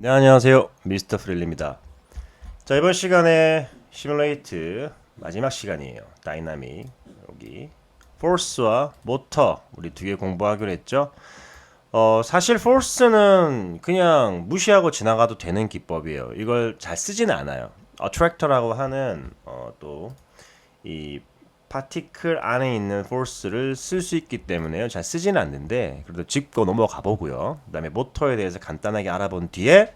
네, 안녕하세요. 미스터 프릴리입니다. 자, 이번 시간에 시뮬레이트 마지막 시간이에요. 다이나믹 여기 포스와 모터 우리 두 개 공부하기로 했죠. 사실 포스는 그냥 무시하고 지나가도 되는 기법이에요. 이걸 잘 쓰지는 않아요. 어트랙터라고 하는 또 이 파티클 안에 있는 포스를 쓸 수 있기 때문에요. 잘 쓰지는 않는데 그래도 짚고 넘어가 보고요. 그다음에 모터에 대해서 간단하게 알아본 뒤에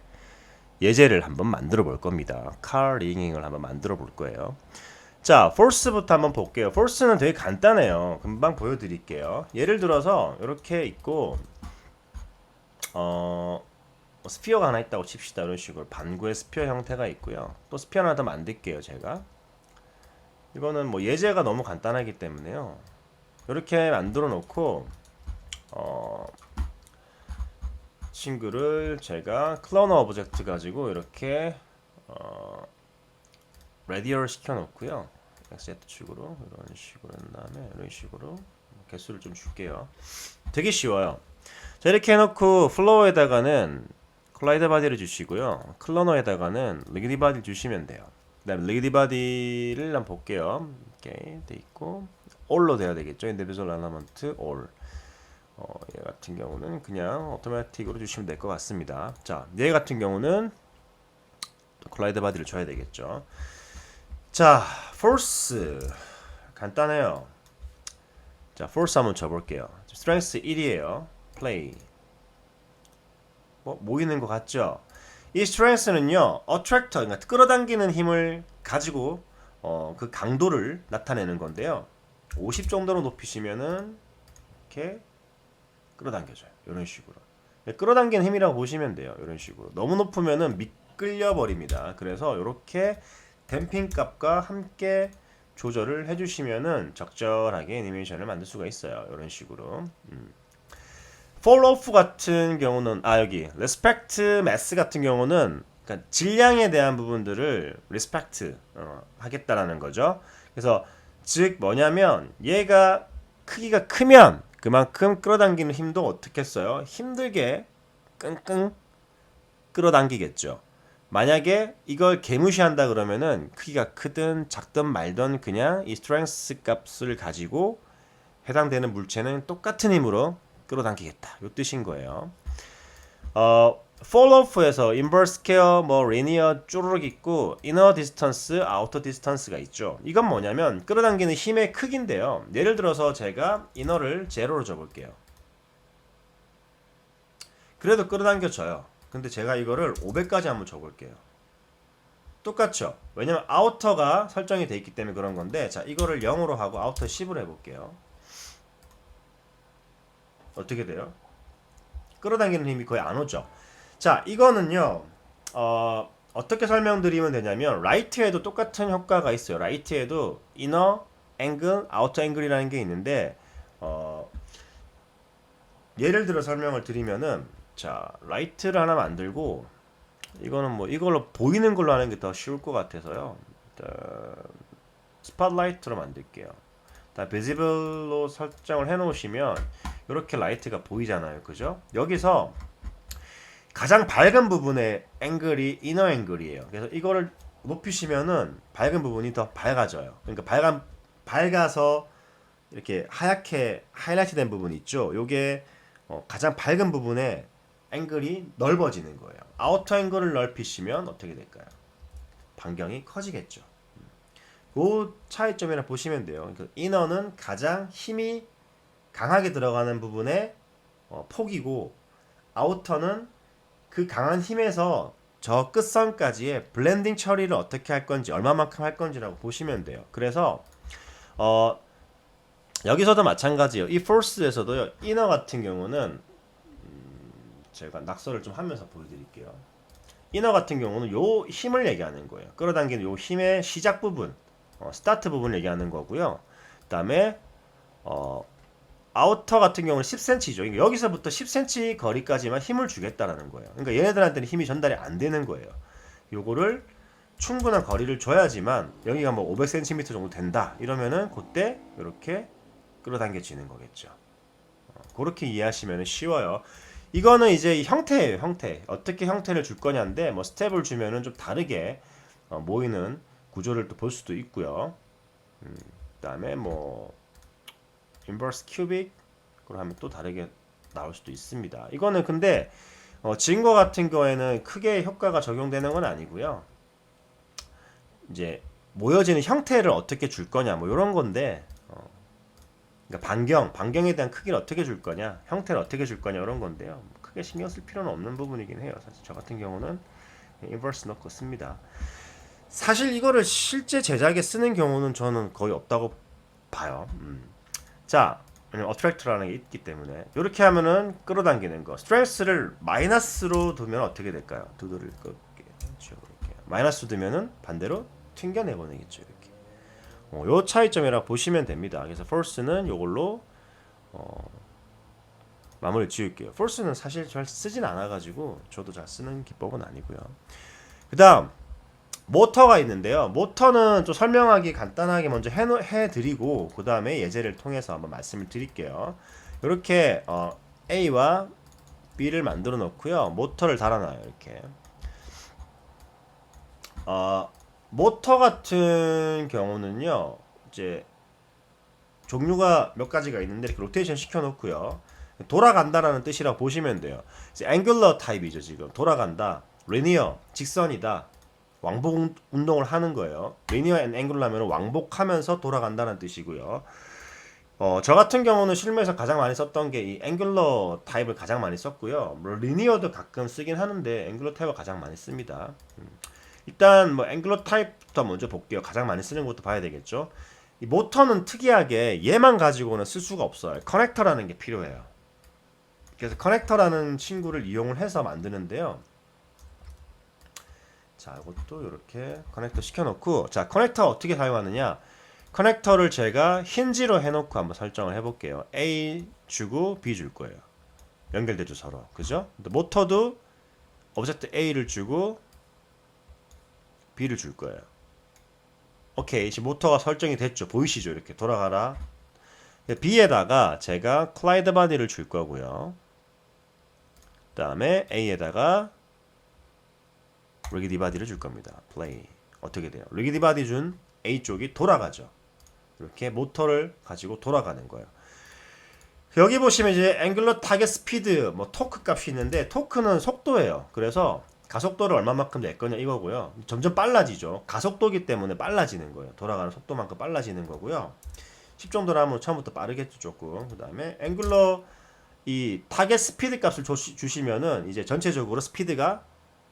예제를 한번 만들어 볼 겁니다. 칼 링잉을 한번 만들어 볼 거예요. 자, force부터 한번 볼게요. force는 되게 간단해요. 금방 보여드릴게요. 예를 들어서 이렇게 있고 스피어가 하나 있다고 칩시다. 이런 식으로 반구의 스피어 형태가 있고요. 또 스피어 하나 더 만들게요. 제가 이거는 뭐 예제가 너무 간단하기 때문에요. 이렇게 만들어 놓고 친구를 제가 클로너 오브젝트 가지고 이렇게 레디얼 시켜 놓고요. 엑세트 축으로 이런 식으로 한 다음에 이런 식으로 개수를 좀 줄게요. 되게 쉬워요. 자, 이렇게 해놓고 플로어에다가는 콜라이더 바디를 주시고요. 클로너에다가는 리기디 바디를 주시면 돼요. 그 다음에 리기디 바디를 한번 볼게요. 이렇게 돼 있고 all로 돼야 되겠죠. 인디비주얼 엘리먼트 all. 얘 같은 경우는 그냥 오토매틱으로 주시면 될 것 같습니다. 자, 얘 같은 경우는 콜라이더 바디를 줘야 되겠죠. 자, force 간단해요. 자, force 한번 줘볼게요. strength 1이에요. play 모이는 것 같죠? 이 strength는요, attractor, 그러니까 끌어당기는 힘을 가지고 그 강도를 나타내는 건데요. 50 정도로 높이시면은 이렇게 끌어당겨져요. 이런 식으로. 끌어당기는 힘이라고 보시면 돼요. 이런 식으로. 너무 높으면은 미끌려 버립니다. 그래서 이렇게 댐핑 값과 함께 조절을 해주시면은 적절하게 애니메이션을 만들 수가 있어요. 이런 식으로. fall off 같은 경우는 여기 respect mass 같은 경우는 그러니까 질량에 대한 부분들을 respect 하겠다라는 거죠. 그래서 즉 뭐냐면 얘가 크기가 크면 그만큼 끌어당기는 힘도 어떻게 써요? 힘들게 끙끙 끌어당기겠죠. 만약에 이걸 개무시한다 그러면은 크기가 크든 작든 말든 그냥 이 strength 값을 가지고 해당되는 물체는 똑같은 힘으로 끌어당기겠다. 이 뜻인 거예요. fall off에서 inverse scale, 뭐 linear 쪼르륵 있고 inner distance, outer distance가 있죠. 이건 뭐냐면 끌어당기는 힘의 크기인데요. 예를 들어서 제가 inner를 제로로 줘볼게요. 그래도 끌어당겨져요. 근데 제가 이거를 500까지 한번 줘볼게요. 똑같죠? 왜냐면 outer가 설정이 돼 있기 때문에 그런 건데, 자, 이거를 0으로 하고 outer 10으로 해볼게요. 어떻게 돼요? 끌어당기는 힘이 거의 안 오죠. 자, 이거는요. 어떻게 설명드리면 되냐면 라이트에도 똑같은 효과가 있어요. 라이트에도 이너 앵글, 아우터 앵글이라는 게 있는데 예를 들어 설명을 드리면은 자, 라이트를 하나 만들고 이거는 뭐 이걸로 보이는 걸로 하는 게 더 쉬울 것 같아서요. 스팟라이트로 만들게요. 다 비지블로 설정을 해 놓으시면 이렇게 라이트가 보이잖아요. 그죠? 여기서 가장 밝은 부분의 앵글이 이너 앵글이에요. 그래서 이거를 높이시면은 밝은 부분이 더 밝아져요. 그러니까 밝아서 이렇게 하얗게 하이라이트 된 부분이 있죠. 요게 가장 밝은 부분의 앵글이 넓어지는 거예요. 아우터 앵글을 넓히시면 어떻게 될까요? 반경이 커지겠죠. 그 차이점이라 보시면 돼요. 그러니까 이너는 가장 힘이 강하게 들어가는 부분의 폭이고 아우터는 그 강한 힘에서 저 끝선까지의 블렌딩 처리를 어떻게 할 건지 얼마만큼 할 건지라고 보시면 돼요. 그래서 여기서도 마찬가지예요. 이 포스에서도요. 이너 같은 경우는 제가 낙서를 좀 하면서 보여드릴게요. 이너 같은 경우는 요 힘을 얘기하는 거예요. 끌어당기는 요 힘의 시작 부분, 스타트 부분을 얘기하는 거고요. 그 다음에 아우터 같은 경우는 10cm죠. 그러니까 여기서부터 10cm 거리까지만 힘을 주겠다라는 거예요. 그러니까 얘네들한테는 힘이 전달이 안 되는 거예요. 요거를 충분한 거리를 줘야지만 여기가 뭐 500cm 정도 된다. 이러면은 그때 이렇게 끌어당겨지는 거겠죠. 그렇게 이해하시면 쉬워요. 이거는 이제 형태예요, 형태. 어떻게 형태를 줄 거냐인데 뭐 스텝을 주면은 좀 다르게 모이는 구조를 또 볼 수도 있고요. 그다음에 뭐 인버스 큐빅으로 하면 또 다르게 나올 수도 있습니다. 이거는 근데 지금 거 같은 경우에는 크게 효과가 적용되는 건 아니고요. 이제 모여지는 형태를 어떻게 줄 거냐 뭐 이런 건데 그러니까 반경에 대한 크기를 어떻게 줄 거냐, 형태를 어떻게 줄 거냐 이런 건데요. 크게 신경 쓸 필요는 없는 부분이긴 해요. 사실 저 같은 경우는 인버스 넣고 씁니다. 사실 이거를 실제 제작에 쓰는 경우는 저는 거의 없다고 봐요. 자, 어트랙트라는 게 있기 때문에 이렇게 하면은 끌어당기는 거. 스트렝스를 마이너스로 두면 어떻게 될까요? 두드릴 거 이렇게 마이너스 두면은 반대로 튕겨내보내겠죠. 이렇게. 요 차이점이라 보시면 됩니다. 그래서 force는 요걸로 마무리 지을게요. force는 사실 잘 쓰진 않아가지고 저도 잘 쓰는 기법은 아니고요. 그 다음 모터가 있는데요. 모터는 좀 설명하기 간단하게 먼저 해드리고 그 다음에 예제를 통해서 한번 말씀을 드릴게요. 이렇게 A와 B를 만들어 놓고요. 모터를 달아놔요. 이렇게 모터 같은 경우는요. 이제 종류가 몇 가지가 있는데 이렇게 로테이션 시켜 놓고요. 돌아간다라는 뜻이라고 보시면 돼요. 이제 앵귤러 타입이죠. 지금 돌아간다. 리니어 직선이다. 왕복 운동을 하는 거예요. 리니어 앤 앵귤러 하면 왕복하면서 돌아간다는 뜻이고요. 저 같은 경우는 실무에서 가장 많이 썼던 게 이 앵귤러 타입을 가장 많이 썼고요. 뭐 리니어도 가끔 쓰긴 하는데 앵귤러 타입을 가장 많이 씁니다. 일단 뭐 앵귤러 타입부터 먼저 볼게요. 가장 많이 쓰는 것도 봐야 되겠죠. 이 모터는 특이하게 얘만 가지고는 쓸 수가 없어요. 커넥터라는 게 필요해요. 그래서 커넥터라는 친구를 이용을 해서 만드는데요. 자, 이것도 이렇게 커넥터 시켜놓고, 자, 커넥터 어떻게 사용하느냐? 커넥터를 제가 힌지로 해놓고 한번 설정을 해볼게요. A 주고 B 줄 거예요. 연결되죠 서로, 그죠? 모터도 오브젝트 A를 주고 B를 줄 거예요. 오케이, 지금 모터가 설정이 됐죠. 보이시죠? 이렇게 돌아가라. B에다가 제가 클라이드 바디를 줄 거고요. 그 다음에 A에다가 리기디 바디를 줄 겁니다. 플레이. 어떻게 돼요? 리기디 바디 준 A 쪽이 돌아가죠. 이렇게 모터를 가지고 돌아가는 거예요. 여기 보시면 이제 앵글러 타겟 스피드, 뭐 토크 값이 있는데 토크는 속도예요. 그래서 가속도를 얼마만큼 낼 거냐 이거고요. 점점 빨라지죠. 가속도기 때문에 빨라지는 거예요. 돌아가는 속도만큼 빨라지는 거고요. 10 정도로 하면 처음부터 빠르겠죠 조금. 그 다음에 앵글러 이 타겟 스피드 값을 주시면은 이제 전체적으로 스피드가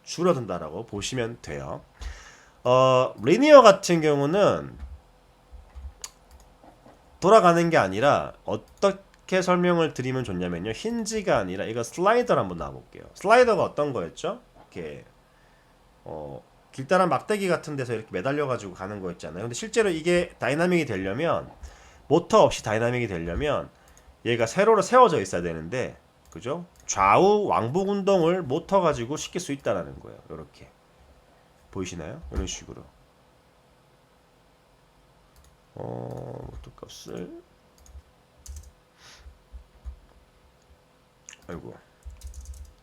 줄어든다라고 보시면 돼요. 리니어 같은 경우는 돌아가는 게 아니라 어떻게 설명을 드리면 좋냐면요. 힌지가 아니라 이거 슬라이더를 한번 놔볼게요. 슬라이더가 어떤 거였죠? 이렇게 길다란 막대기 같은 데서 이렇게 매달려 가지고 가는 거 있잖아요. 근데 실제로 이게 다이나믹이 되려면 모터 없이 다이나믹이 되려면 얘가 세로로 세워져 있어야 되는데 그죠? 좌우 왕복 운동을 모터 가지고 시킬 수 있다라는 거예요. 이렇게 보이시나요? 이런 식으로 모터 값을 아이고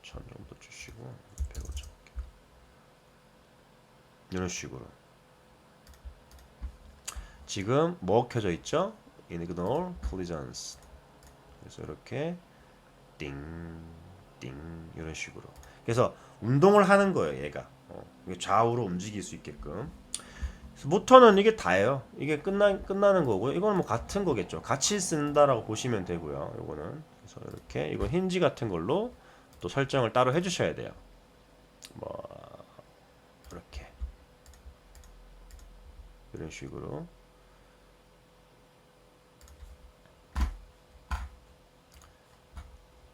1000 정도 주시고 100을 적을게요. 이런 식으로 지금 뭐 켜져 있죠? Ignore collisions. 그래서 이렇게 띵, 띵 이런 식으로. 그래서 운동을 하는 거예요, 얘가. 좌우로 움직일 수 있게끔. 모터는 이게 다예요. 이게 끝나는 거고요. 이거는 뭐 같은 거겠죠. 같이 쓴다라고 보시면 되고요. 이거는 그래서 이렇게 이건 힌지 같은 걸로 또 설정을 따로 해주셔야 돼요. 뭐 이렇게 이런 식으로.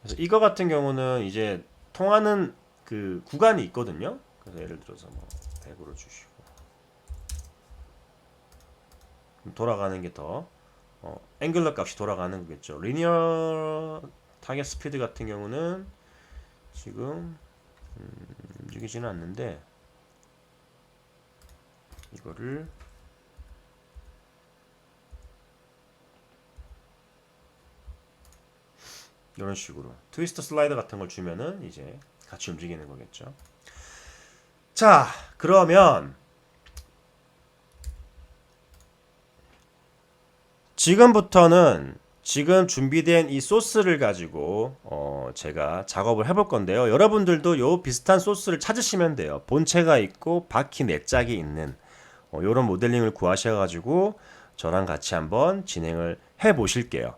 그래서 이거 같은 경우는 이제 통하는 그 구간이 있거든요. 그래서 예를 들어서 뭐 100으로 주시고 돌아가는 게 더 앵글러 값이 돌아가는 거겠죠. 리니어 타겟 스피드 같은 경우는 지금 움직이지는 않는데 이거를 이런 식으로 트위스터 슬라이더 같은 걸 주면은 이제 같이 움직이는 거겠죠. 자, 그러면 지금부터는 지금 준비된 이 소스를 가지고 제가 작업을 해볼 건데요. 여러분들도 요 비슷한 소스를 찾으시면 돼요. 본체가 있고 바퀴 네 짝이 있는 요런 모델링을 구하셔가지고 저랑 같이 한번 진행을 해 보실게요.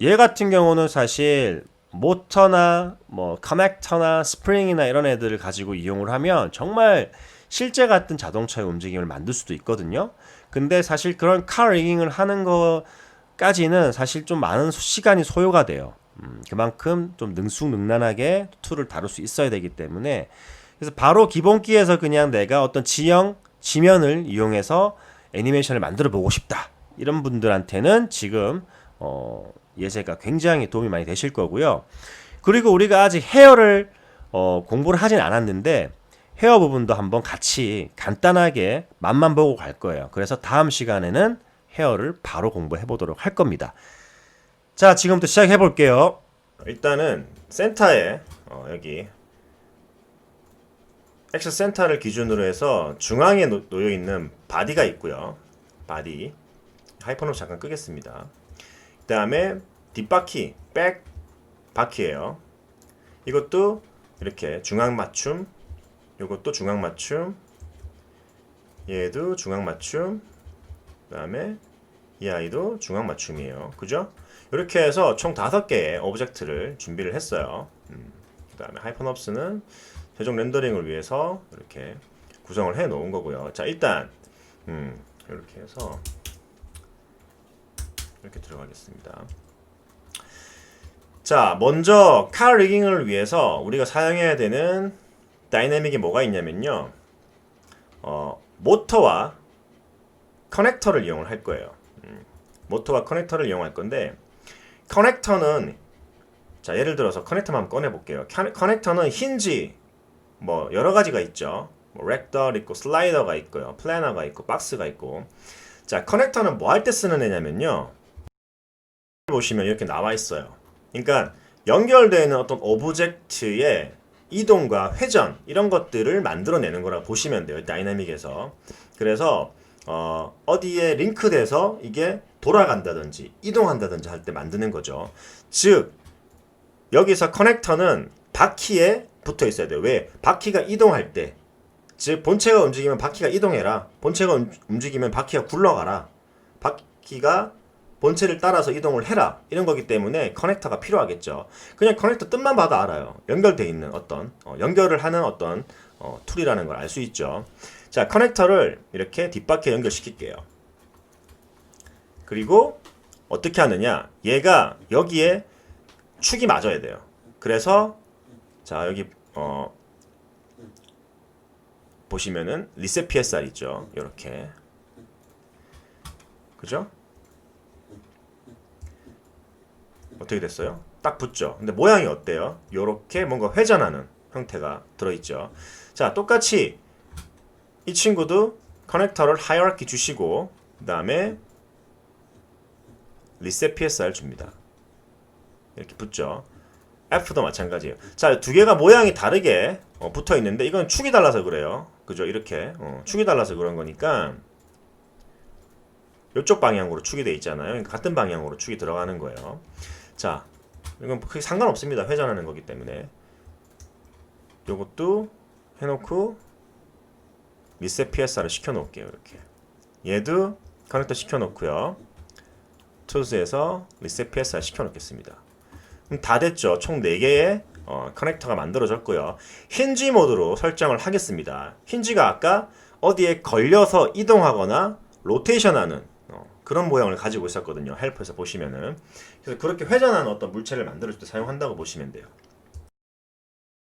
얘 같은 경우는 사실 모터나 뭐 커넥터나 스프링이나 이런 애들을 가지고 이용을 하면 정말 실제 같은 자동차의 움직임을 만들 수도 있거든요. 근데 사실 그런 카 리깅을 하는 거까지는 사실 좀 많은 시간이 소요가 돼요. 그만큼 좀 능숙능란하게 툴을 다룰 수 있어야 되기 때문에 그래서 바로 기본기에서 그냥 내가 어떤 지면을 이용해서 애니메이션을 만들어 보고 싶다. 이런 분들한테는 지금 예제가 굉장히 도움이 많이 되실 거고요. 그리고 우리가 아직 헤어를 공부를 하진 않았는데 헤어 부분도 한번 같이 간단하게 맛만 보고 갈 거예요. 그래서 다음 시간에는 헤어를 바로 공부해 보도록 할 겁니다. 자, 지금부터 시작해 볼게요. 일단은 센터에 여기 액션 센터를 기준으로 해서 중앙에 놓여 있는 바디가 있고요. 바디 하이퍼노 잠깐 끄겠습니다. 그 다음에 뒷바퀴, 백 바퀴예요. 이것도 이렇게 중앙 맞춤, 요것도 중앙 맞춤, 얘도 중앙 맞춤, 그 다음에 이 아이도 중앙 맞춤이에요. 그죠? 이렇게 해서 총 5개의 오브젝트를 준비를 했어요. 그 다음에 하이퍼놉스는 최종 렌더링을 위해서 이렇게 구성을 해 놓은 거고요. 자, 일단 이렇게 해서 이렇게 들어가겠습니다. 자, 먼저 카 리깅을 위해서 우리가 사용해야 되는 다이내믹이 뭐가 있냐면요. 모터와 커넥터를 이용을 할 거예요. 모터와 커넥터를 이용할 건데 커넥터는 자, 예를 들어서 커넥터만 한번 꺼내 볼게요. 커넥터는 힌지 뭐 여러 가지가 있죠. 뭐 렉덜 있고 슬라이더가 있고요. 플래너가 있고 박스가 있고. 자, 커넥터는 뭐 할 때 쓰는 애냐면요. 보시면 이렇게 나와 있어요. 그러니까 연결되어 있는 어떤 오브젝트의 이동과 회전 이런 것들을 만들어내는 거라고 보시면 돼요. 다이내믹에서. 그래서 어디에 링크돼서 이게 돌아간다든지 이동한다든지 할 때 만드는 거죠. 즉 여기서 커넥터는 바퀴에 붙어 있어야 돼요. 왜? 바퀴가 이동할 때, 즉 본체가 움직이면 바퀴가 이동해라. 본체가 움직이면 바퀴가 굴러가라. 바퀴가 본체를 따라서 이동을 해라. 이런 거기 때문에 커넥터가 필요하겠죠. 그냥 커넥터 뜻만 봐도 알아요. 연결되어 있는 어떤 연결을 하는 어떤 툴이라는 걸 알 수 있죠. 자, 커넥터를 이렇게 뒷바퀴에 연결시킬게요. 그리고 어떻게 하느냐? 얘가 여기에 축이 맞아야 돼요. 그래서 자, 여기 보시면은 리셋 PSR 있죠. 이렇게. 그죠? 어떻게 됐어요? 딱 붙죠. 근데 모양이 어때요? 요렇게 뭔가 회전하는 형태가 들어있죠. 자, 똑같이 이 친구도 커넥터를 하이어라키 주시고 그 다음에 리셋 PSR 줍니다. 이렇게 붙죠. F도 마찬가지예요. 자, 두 개가 모양이 다르게 붙어 있는데 이건 축이 달라서 그래요. 그죠? 이렇게 축이 달라서 그런 거니까 이쪽 방향으로 축이 돼 있잖아요. 그러니까 같은 방향으로 축이 들어가는 거예요. 자, 이건 크게 상관없습니다. 회전하는 거기 때문에. 요것도 해놓고 리셋 PSR을 시켜놓을게요. 이렇게. 얘도 커넥터 시켜놓고요. 툴스에서 리셋 PSR 시켜놓겠습니다. 그럼 다 됐죠. 총 4개의 커넥터가 만들어졌고요. 힌지 모드로 설정을 하겠습니다. 힌지가 아까 어디에 걸려서 이동하거나 로테이션하는 그런 모양을 가지고 있었거든요. 헬프에서 보시면은. 그래서 그렇게 회전하는 어떤 물체를 만들 때 사용한다고 보시면 돼요.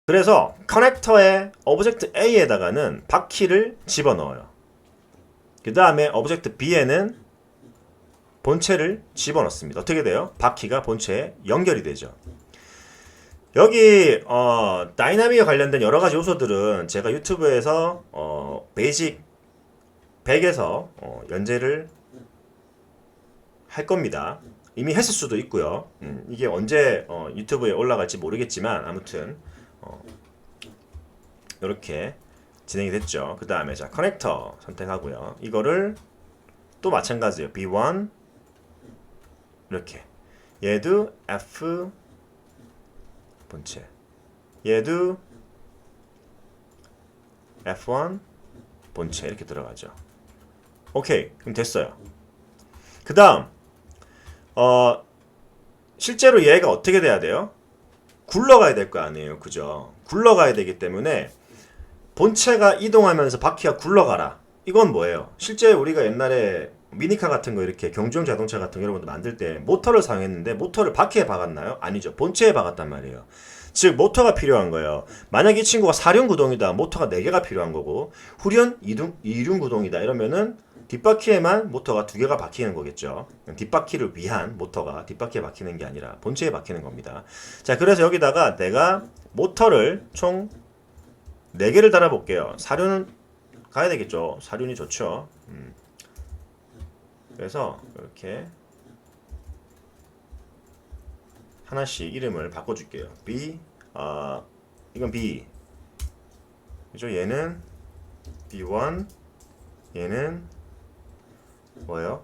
그래서 커넥터의 오브젝트 A에다가는 바퀴를 집어넣어요. 그 다음에 오브젝트 B에는 본체를 집어넣습니다. 어떻게 돼요? 바퀴가 본체에 연결이 되죠. 여기 다이나믹에 관련된 여러 가지 요소들은 제가 유튜브에서 베이직 100에서 연재를 할 겁니다. 이미 했을 수도 있고요. 이게 언제 유튜브에 올라갈지 모르겠지만 아무튼 이렇게 진행이 됐죠. 그 다음에 자 커넥터 선택하고요. 이거를 또 마찬가지예요. B1 이렇게 얘도 F 본체 얘도 F1 본체 이렇게 들어가죠. 오케이 그럼 됐어요. 그 다음 실제로 얘가 어떻게 돼야 돼요? 굴러가야 될 거 아니에요. 그죠? 굴러가야 되기 때문에 본체가 이동하면서 바퀴가 굴러가라. 이건 뭐예요? 실제 우리가 옛날에 미니카 같은 거 이렇게 경주용 자동차 같은 거 여러분들 만들 때 모터를 사용했는데 모터를 바퀴에 박았나요? 아니죠. 본체에 박았단 말이에요. 즉 모터가 필요한 거예요. 만약 이 친구가 4륜 구동이다. 모터가 4개가 필요한 거고 후륜 2륜 구동이다. 이러면은 뒷바퀴에만 모터가 2개가 박히는 거겠죠. 뒷바퀴를 위한 모터가 뒷바퀴에 박히는 게 아니라 본체에 박히는 겁니다. 자, 그래서 여기다가 내가 모터를 총 4개를 달아볼게요. 4륜은 가야 되겠죠. 4륜이 좋죠. 그래서 이렇게 하나씩 이름을 바꿔줄게요. B, 이건 B. 그죠? 얘는 B1, 얘는 뭐예요?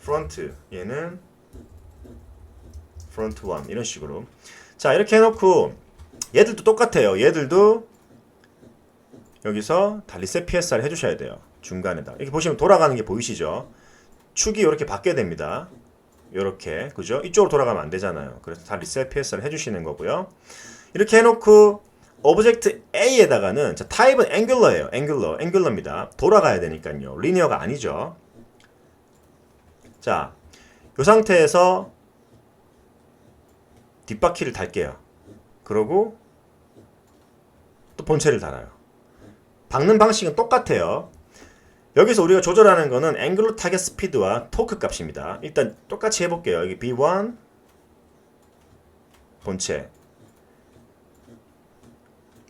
프론트, 얘는 프론트 1 이런 식으로. 자 이렇게 해놓고 얘들도 똑같아요. 얘들도 여기서 다 리셋 PSR 해주셔야 돼요. 중간에다 이렇게 보시면 돌아가는 게 보이시죠? 축이 이렇게 받게 됩니다. 이렇게 그죠? 이쪽으로 돌아가면 안 되잖아요. 그래서 다 리셋 PSR 해주시는 거고요. 이렇게 해놓고 오브젝트 A에다가는 자, 타입은 앵귤러예요. 앵귤러입니다. 돌아가야 되니까요. 리니어가 아니죠. 자, 이 상태에서 뒷바퀴를 달게요. 그러고 또 본체를 달아요. 박는 방식은 똑같아요. 여기서 우리가 조절하는 거는 앵글러 타겟 스피드와 토크 값입니다. 일단 똑같이 해볼게요. 여기 B1 본체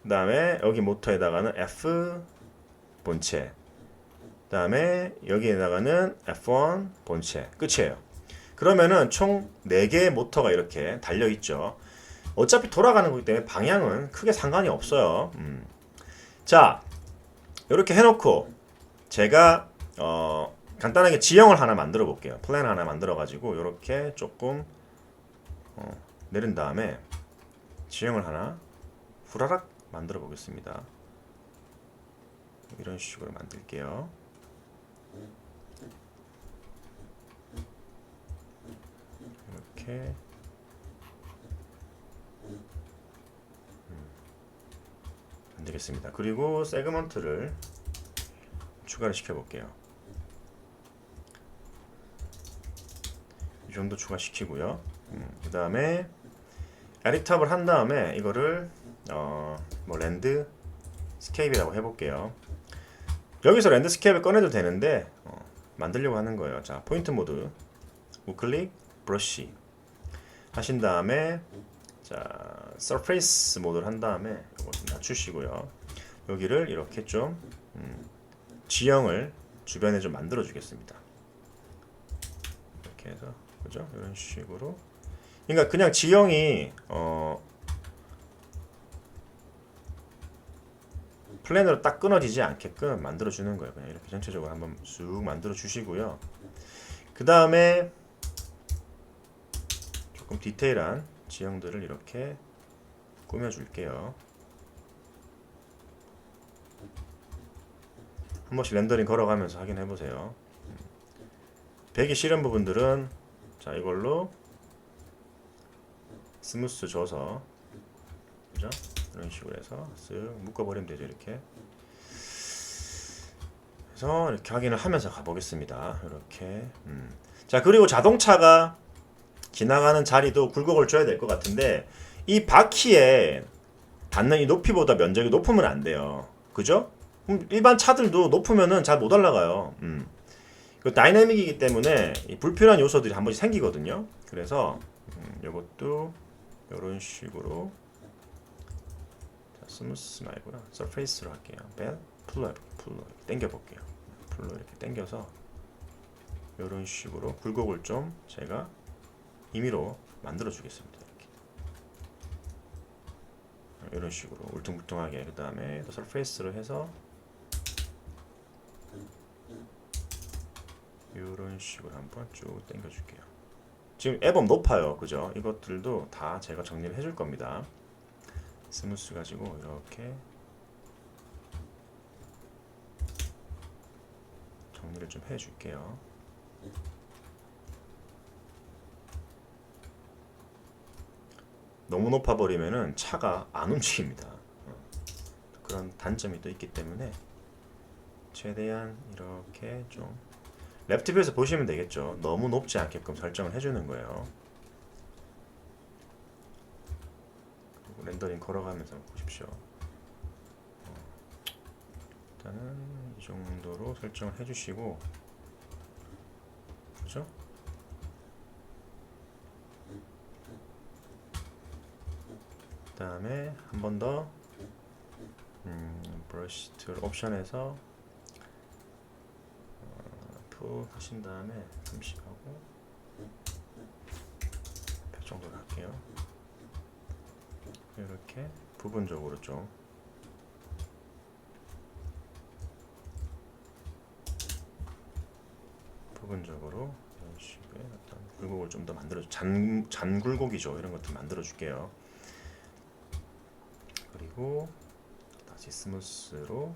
그 다음에 여기 모터에다가는 F 본체 그 다음에 여기에다가는 F1 본체 끝이에요. 그러면은 총 4개의 모터가 이렇게 달려있죠. 어차피 돌아가는 거기 때문에 방향은 크게 상관이 없어요. 자 이렇게 해놓고 제가 간단하게 지형을 하나 만들어 볼게요. 플랜 하나 만들어 가지고 이렇게 조금 내린 다음에 지형을 하나 후라락 만들어 보겠습니다. 이런 식으로 만들게요. 이렇게 만들겠습니다. 그리고 세그먼트를 추가를 시켜볼게요. 이 정도 추가시키고요. 그 다음에 에디터블 한 다음에 이거를 뭐 랜드스케이프라고 해볼게요. 여기서 랜드스케이프를 꺼내도 되는데 만들려고 하는 거예요. 자 포인트 모드 우클릭 브러쉬 하신 다음에 자 서페이스 모드를 한 다음에 이거 좀 낮추시고요. 여기를 이렇게 좀 지형을 주변에 좀 만들어 주겠습니다. 이렇게 해서 그죠? 이런 식으로. 그러니까 그냥 지형이 플랜으로 딱 끊어지지 않게끔 만들어 주는 거예요. 그냥 이렇게 전체적으로 한번 쑥 만들어 주시고요. 그 다음에 조금 디테일한 지형들을 이렇게 꾸며 줄게요. 한 번씩 렌더링 걸어가면서 확인해 보세요. 배기 싫은 부분들은 자 이걸로 스무스 줘서 그죠? 이런 식으로 해서 쓱 묶어버리면 되죠. 이렇게 그래서 이렇게 확인을 하면서 가보겠습니다. 이렇게 자 그리고 자동차가 지나가는 자리도 굴곡을 줘야 될 것 같은데 이 바퀴에 닿는 이 높이보다 면적이 높으면 안 돼요. 그죠? 일반 차들도 높으면은 잘 못 올라가요. 그 다이내믹이기 때문에 이 불필요한 요소들이 한 번씩 생기거든요. 그래서 이것도 이런 식으로 자, 스무스 말고요. 서페이스로 할게요. 풀로 당겨 볼게요. 풀로 이렇게 당겨서 이런 식으로 굴곡을 좀 제가 임의로 만들어 주겠습니다. 이렇게. 이런 식으로 울퉁불퉁하게. 그 다음에 서페이스로 해서 이런 식으로 한번 쭉 당겨 줄게요. 지금 앱업 높아요, 그죠? 이것들도 다 제가 정리를 해줄 겁니다. 스무스 가지고 이렇게 정리를 좀 해줄게요. 너무 높아버리면은 차가 안 움직입니다. 그런 단점이 또 있기 때문에 최대한 이렇게 좀 랩팁에서 보시면 되겠죠. 너무 높지 않게끔 설정을 해주는 거예요. 그리고 렌더링 걸어가면서 보십시오. 일단은 이 정도로 설정을 해주시고, 그죠? 그 다음에 한 번 더 브러쉬 툴 옵션에서 푹 하신 다음에 30하고 100 정도 갈게요. 이렇게 부분적으로 좀 부분적으로 이런 식의 어떤 굴곡을 좀 더 만들어 잔굴곡이죠. 이런 것들 만들어 줄게요. 그리고 다시 스무스로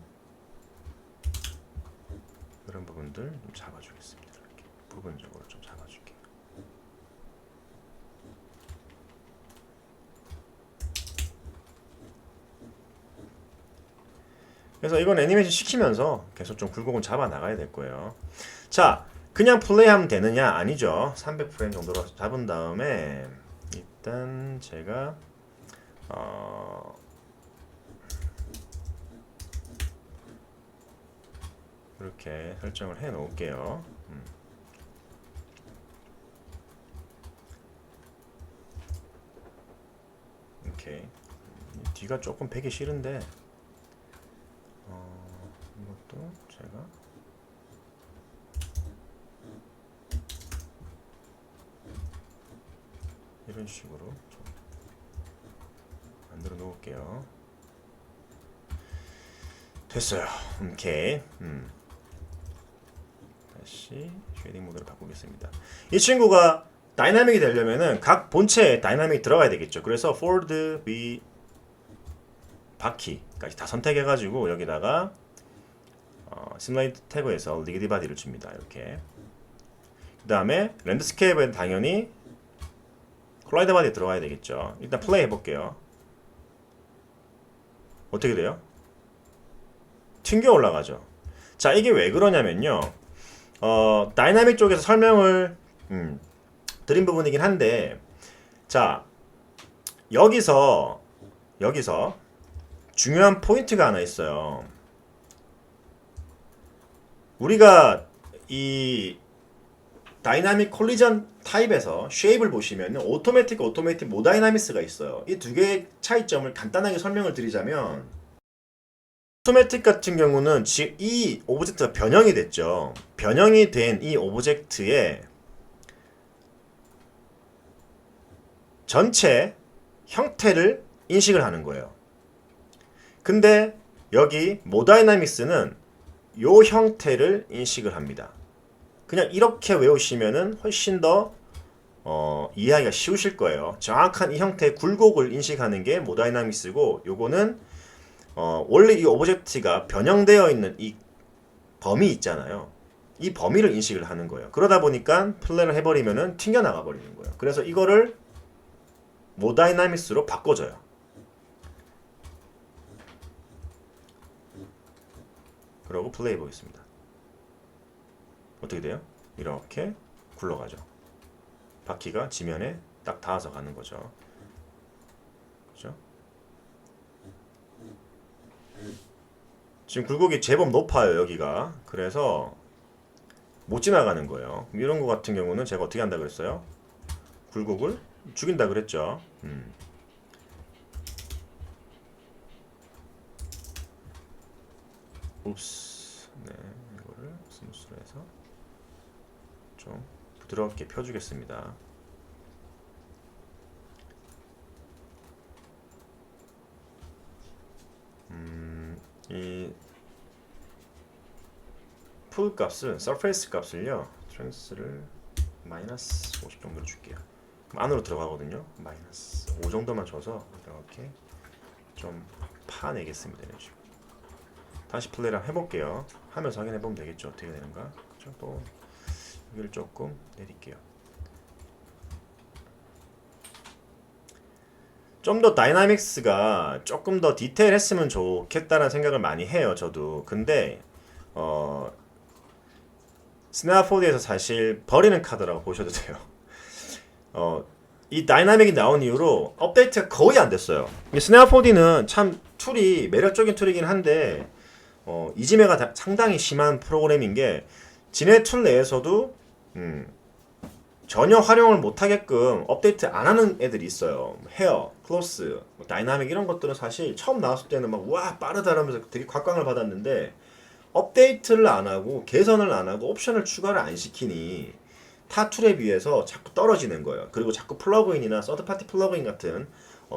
이런 부분들 좀 잡아주겠습니다. 이렇게 부분적으로 좀 잡아줄게요. 그래서 이건 애니메이션 시키면서 계속 좀 굴곡은 잡아 나가야 될 거예요. 자, 그냥 플레이하면 되느냐? 아니죠. 300프레임 정도로 잡은 다음에 일단 제가 이렇게 설정을 해 놓을게요. 오케이. 뒤가 조금 배기 싫은데 이것도 제가 이런 식으로 좀 만들어 놓을게요. 됐어요. 오케이. 다시 쉐이딩 모드를 바꾸겠습니다. 이 친구가 다이나믹이 되려면은 각 본체에 다이나믹이 들어가야 되겠죠. 그래서 Ford B 바퀴까지 다 선택해가지고 여기다가 심레이트 태그에서 리기디 바디를 줍니다. 이렇게. 그 다음에 랜드스케이프엔 당연히 콜라이더 바디에 들어가야 되겠죠. 일단 플레이 해볼게요. 어떻게 돼요? 튕겨 올라가죠. 자, 이게 왜 그러냐면요. 다이나믹 쪽에서 설명을 드린 부분이긴 한데, 자, 여기서 중요한 포인트가 하나 있어요. 우리가 이 다이나믹 콜리전 타입에서 쉐입을 보시면 오토매틱, 모다이나미스가 있어요. 이 두 개의 차이점을 간단하게 설명을 드리자면, 오토매틱 같은 경우는 지금 이 오브젝트가 변형이 됐죠. 변형이 된 이 오브젝트의 전체 형태를 인식을 하는 거예요. 근데 여기 모다이나믹스는 요 형태를 인식을 합니다. 그냥 이렇게 외우시면은 훨씬 더 이해하기가 쉬우실 거예요. 정확한 이 형태의 굴곡을 인식하는 게 모다이나믹스고, 요거는 원래 이 오브젝트가 변형되어 있는 이 범위 있잖아요. 이 범위를 인식을 하는 거예요. 그러다 보니까 플레이를 해버리면은 튕겨나가 버리는 거예요. 그래서 이거를 모다이나믹스로 바꿔줘요. 그러고 플레이 해보겠습니다. 어떻게 돼요? 이렇게 굴러가죠. 바퀴가 지면에 딱 닿아서 가는 거죠. 그죠? 지금 굴곡이 제법 높아요, 여기가. 그래서 못 지나가는 거예요. 이런 거 같은 경우는 제가 어떻게 한다 그랬어요? 굴곡을 죽인다 그랬죠. 옵스. 네, 이거를 스무스로 해서 좀 부드럽게 펴주겠습니다. 풀 값을 서페이스 값을요. 스트렝스를 마이너스 50 정도로 줄게요. 그럼 안으로 들어가거든요. 마이너스 5 정도만 줘서 이렇게 좀 파내겠습니다. 이런 식으로. 다시 플레이를 한번 해볼게요. 하면서 확인해보면 되겠죠. 어떻게 되는가. 그렇죠? 또 여기를 조금 내릴게요. 좀 더 다이나믹스가 조금 더 디테일했으면 좋겠다는 생각을 많이 해요. 저도. 근데 스냅4D에서 사실 버리는 카드라고 보셔도 돼요. 이 다이나믹이 나온 이후로 업데이트가 거의 안 됐어요. 스냅4D는 참 툴이 매력적인 툴이긴 한데 이지매가 상당히 심한 프로그램인 게 지네 툴 내에서도 전혀 활용을 못하게끔 업데이트 안 하는 애들이 있어요. 헤어, 클로스, 다이나믹 이런 것들은 사실 처음 나왔을 때는 막 와 빠르다라면서 되게 곽광을 받았는데 업데이트를 안 하고 개선을 안 하고 옵션을 추가를 안 시키니 타 툴에 비해서 자꾸 떨어지는 거예요. 그리고 자꾸 플러그인이나 서드파티 플러그인 같은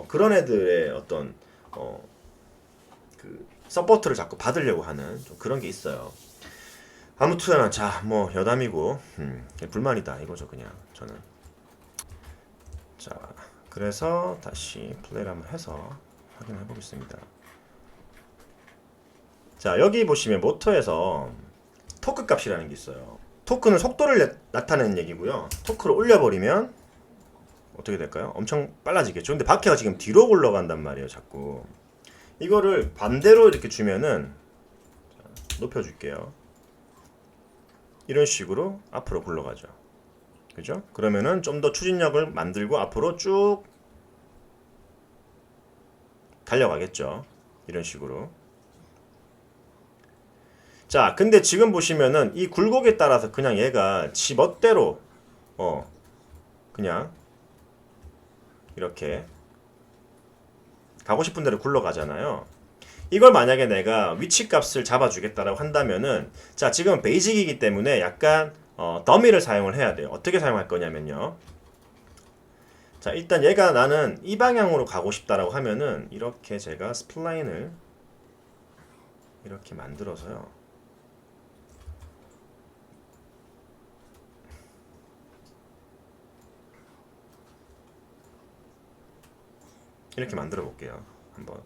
그런 애들의 어떤 그 서포트를 자꾸 받으려고 하는 좀 그런 게 있어요. 아무튼 자 뭐 여담이고 불만이다 이거죠 그냥 저는. 자 그래서 다시 플레이를 한번 해서 확인해 보겠습니다. 자 여기 보시면 모터에서 토크 값이라는 게 있어요. 토크는 속도를 나타내는 얘기고요. 토크를 올려버리면 어떻게 될까요? 엄청 빨라지겠죠. 근데 바퀴가 지금 뒤로 굴러간단 말이에요 자꾸. 이거를 반대로 이렇게 주면은 높여줄게요. 이런 식으로 앞으로 굴러가죠. 그죠? 그러면은 좀 더 추진력을 만들고 앞으로 쭉 달려가겠죠. 이런 식으로. 자, 근데 지금 보시면은 이 굴곡에 따라서 그냥 얘가 지 멋대로 그냥 이렇게 가고 싶은 대로 굴러가잖아요. 이걸 만약에 내가 위치 값을 잡아주겠다라고 한다면은 자 지금 베이직이기 때문에 약간 더미를 사용을 해야 돼요. 어떻게 사용할 거냐면요. 자 일단 얘가 나는 이 방향으로 가고 싶다라고 하면은 이렇게 제가 스플라인을 이렇게 만들어서요. 이렇게 만들어 볼게요. 한번.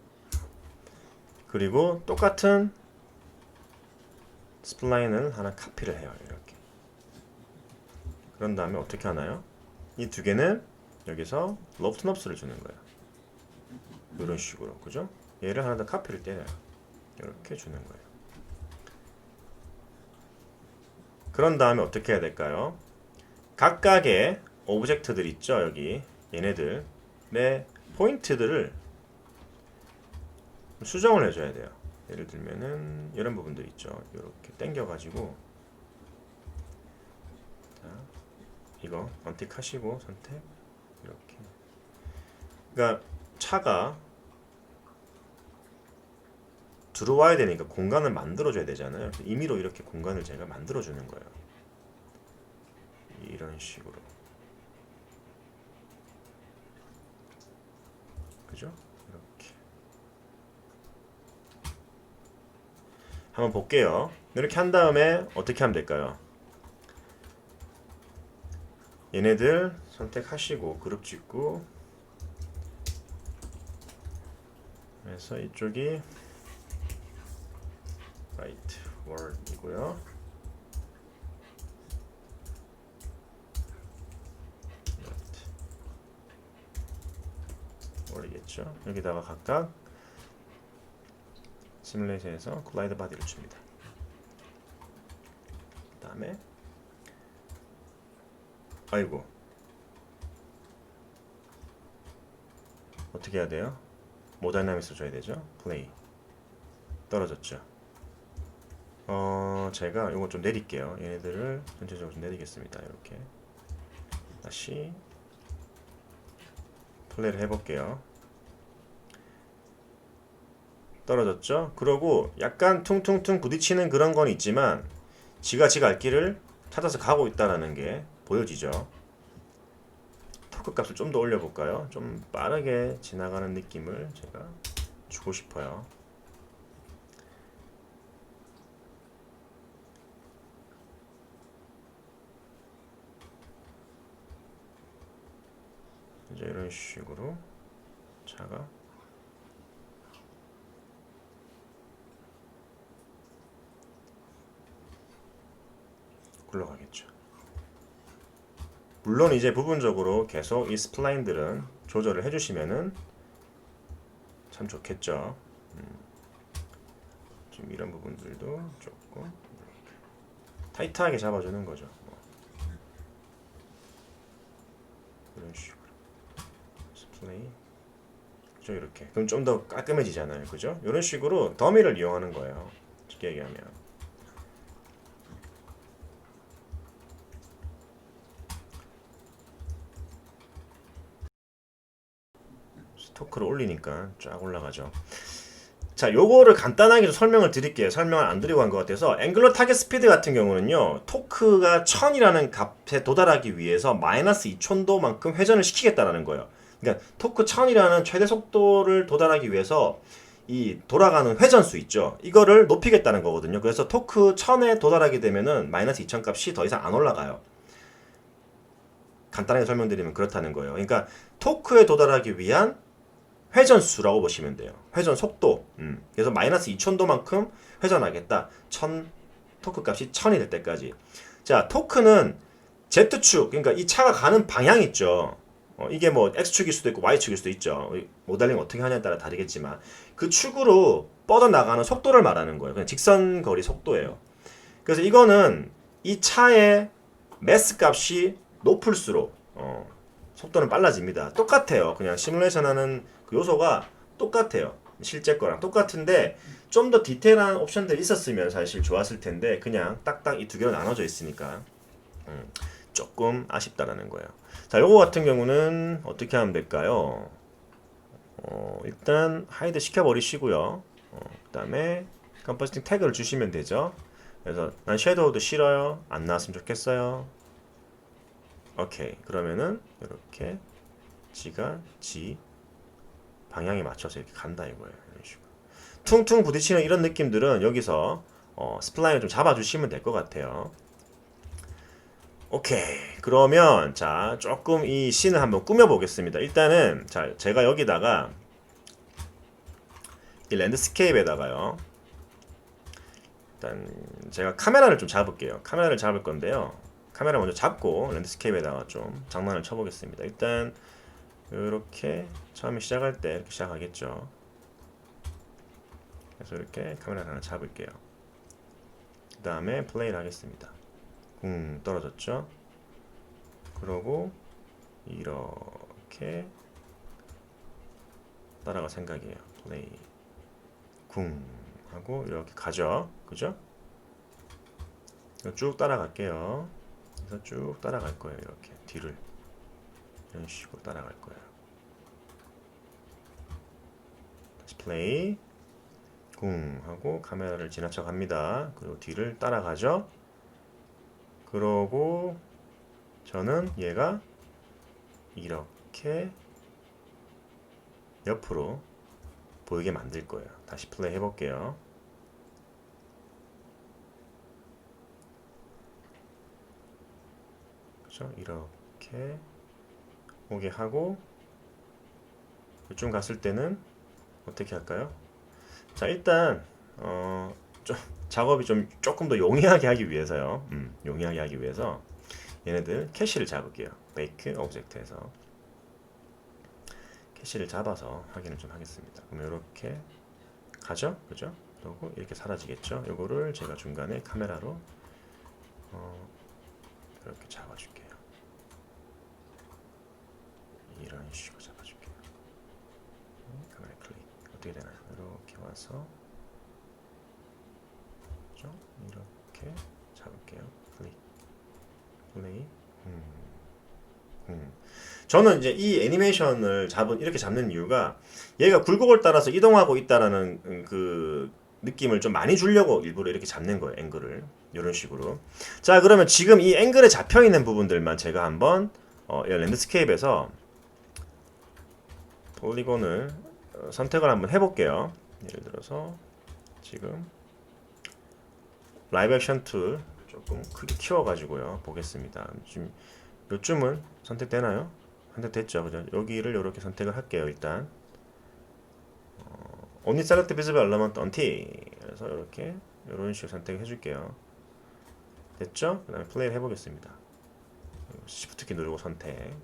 그리고 똑같은 스플라인을 하나 카피를 해요. 이렇게. 그런 다음에 어떻게 하나요? 이 두 개는 여기서 로프트 넙스를 주는 거예요. 이런 식으로. 그죠? 얘를 하나 더 카피를 때려요. 이렇게 주는 거예요. 그런 다음에 어떻게 해야 될까요? 각각의 오브젝트들 있죠. 여기. 얘네들의 포인트들을 수정을 해줘야 돼요. 예를 들면은 이런 부분들 있죠. 이렇게 당겨가지고 자, 이거 선택하시고 선택 이렇게. 그러니까 차가 들어와야 되니까 공간을 만들어줘야 되잖아요. 임의로 이렇게 공간을 제가 만들어주는 거예요. 이런 식으로. 그죠? 이렇게. 한번 볼게요. 이렇게 한 다음에 어떻게 하면 될까요? 얘네들 선택하시고 그룹 짓고 그래서 이쪽이 right world이고요. world이겠죠. 여기다가 각각 시뮬레이션에서 글라이드 바디를 줍니다. 그 다음에 아이고 어떻게 해야 돼요? 모다이나믹스 줘야 되죠. 플레이 떨어졌죠. 제가 이거 좀 내릴게요. 얘네들을 전체적으로 좀 내리겠습니다. 이렇게 다시 플레이를 해볼게요. 떨어졌죠? 그러고 약간 퉁퉁퉁 부딪히는 그런 건 있지만 지가 갈 길을 찾아서 가고 있다는 게 보여지죠. 토크 값을 좀 더 올려볼까요? 좀 빠르게 지나가는 느낌을 제가 주고 싶어요. 이제 이런 식으로 차가 굴러가겠죠. 물론 이제 부분적으로 계속 이 스플라인들은 조절을 해주시면은 참 좋겠죠. 지금 이런 부분들도 조금 타이트하게 잡아주는 거죠. 이런 식으로 스플레이 그죠 이렇게 그럼 좀 더 깔끔해지잖아요, 그죠? 이런 식으로 더미를 이용하는 거예요. 쉽게 얘기하면. 토크를 올리니까 쫙 올라가죠. 자, 요거를 간단하게 좀 설명을 드릴게요. 설명을 안 드리고 한 것 같아서 앵글러 타겟 스피드 같은 경우는요, 토크가 1000이라는 값에 도달하기 위해서 마이너스 2000도만큼 회전을 시키겠다라는 거예요. 그러니까 토크 1000이라는 최대 속도를 도달하기 위해서 이 돌아가는 회전수 있죠. 이거를 높이겠다는 거거든요. 그래서 토크 1000에 도달하게 되면은 마이너스 2000 값이 더 이상 안 올라가요. 간단하게 설명드리면 그렇다는 거예요. 그러니까 토크에 도달하기 위한 회전수라고 보시면 돼요. 회전 속도. 그래서 마이너스 2000도만큼 회전하겠다. 1000 토크 값이 1000이 될 때까지. 자, 토크는 Z축, 그러니까 이 차가 가는 방향 있죠. 이게 뭐 X축일 수도 있고 Y축일 수도 있죠. 모델링 어떻게 하냐에 따라 다르겠지만 그 축으로 뻗어나가는 속도를 말하는 거예요. 그냥 직선 거리 속도예요. 그래서 이거는 이 차의 매스 값이 높을수록 속도는 빨라집니다. 똑같아요. 그냥 시뮬레이션 하는 그 요소가 똑같아요. 실제 거랑 똑같은데 좀 더 디테일한 옵션들이 있었으면 사실 좋았을 텐데 그냥 딱딱 이 두 개로 나눠져 있으니까 조금 아쉽다라는 거예요. 자, 요거 같은 경우는 어떻게 하면 될까요? 일단 하이드 시켜버리시고요. 그 다음에 컴포지팅 태그를 주시면 되죠. 그래서 난 섀도우도 싫어요. 안 나왔으면 좋겠어요. 오케이. 그러면은 이렇게 지가 지 방향에 맞춰서 이렇게 간다 이거예요. 이런 식으로. 퉁퉁 부딪히는 이런 느낌들은 여기서 스플라인을 좀 잡아주시면 될 것 같아요. 오케이. 그러면 자 조금 이 씬을 한번 꾸며보겠습니다. 일단은 자 제가 여기다가 이 랜드스케이프에다가요. 일단 제가 카메라를 좀 잡을게요. 카메라를 잡을 건데요. 카메라 먼저 잡고 랜드스케이프에다가 좀 장난을 쳐보겠습니다. 일단 이렇게 처음에 시작할 때 이렇게 시작하겠죠. 그래서 이렇게 카메라를 하나 잡을게요. 그 다음에 플레이를 하겠습니다. 떨어졌죠. 그러고 이렇게 따라갈 생각이에요. 플레이 궁 하고 이렇게 가죠. 그죠? 쭉 따라갈게요. 그래서 쭉 따라갈 거예요. 이렇게 뒤를 이런 식으로 따라갈 거예요. 다시 플레이 궁 하고 카메라를 지나쳐 갑니다. 그리고 뒤를 따라가죠. 그러고 저는 얘가 이렇게 옆으로 보이게 만들 거예요. 다시 플레이 해볼게요. 그죠? 이렇게 오게 하고 이쯤 갔을 때는 어떻게 할까요? 자, 일단 좀 작업이 좀 조금 더 용이하게 하기 위해서요. 용이하게 하기 위해서 얘네들 캐시를 잡을게요. 베이크 오브젝트에서 캐시를 잡아서 확인을 좀 하겠습니다. 그러면 이렇게 가죠, 그죠? 그리고 이렇게 사라지겠죠. 요거를 제가 중간에 카메라로 이렇게 잡아줄게요. 이런 식으로 잡아줄게요. 카메라 클릭 어떻게 되나요? 이렇게 와서 그죠? 이렇게 잡을게요. 클릭 플레이 저는 이제 이 애니메이션을 이렇게 잡는 이유가 얘가 굴곡을 따라서 이동하고 있다라는 그 느낌을 좀 많이 주려고 일부러 이렇게 잡는 거예요. 앵글을 이런 식으로. 자, 그러면 지금 이 앵글에 잡혀 있는 부분들만 제가 한번 이 랜드스케이프에서 폴리곤을 선택을 한번 해볼게요. 예를 들어서 지금 라이브 액션 툴 조금 크게 키워가지고요 보겠습니다. 지금 요쯤은 선택되나요? 선택됐죠, 그죠? 여기를 이렇게 선택을 할게요. 일단 Only select visible element until 그래서 이렇게 이런 식으로 선택을 해줄게요. 됐죠? 그 다음에 플레이를 해보겠습니다. Shift 키 누르고 선택.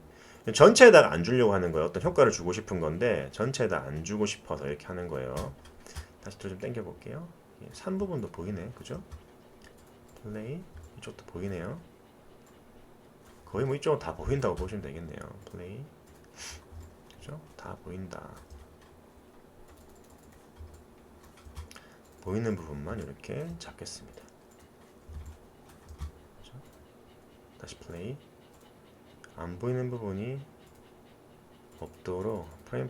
전체에다가 안 주려고 하는 거예요. 어떤 효과를 주고 싶은 건데 전체에다 안 주고 싶어서 이렇게 하는 거예요. 다시 또 좀 당겨 볼게요. 산 부분도 보이네, 그죠? 플레이 이쪽도 보이네요. 거의 뭐 이쪽은 다 보인다고 보시면 되겠네요. 플레이, 그죠? 다 보인다. 보이는 부분만 이렇게 잡겠습니다. 그죠? 다시 플레이. 안 보이는 부분이 없도록 프레임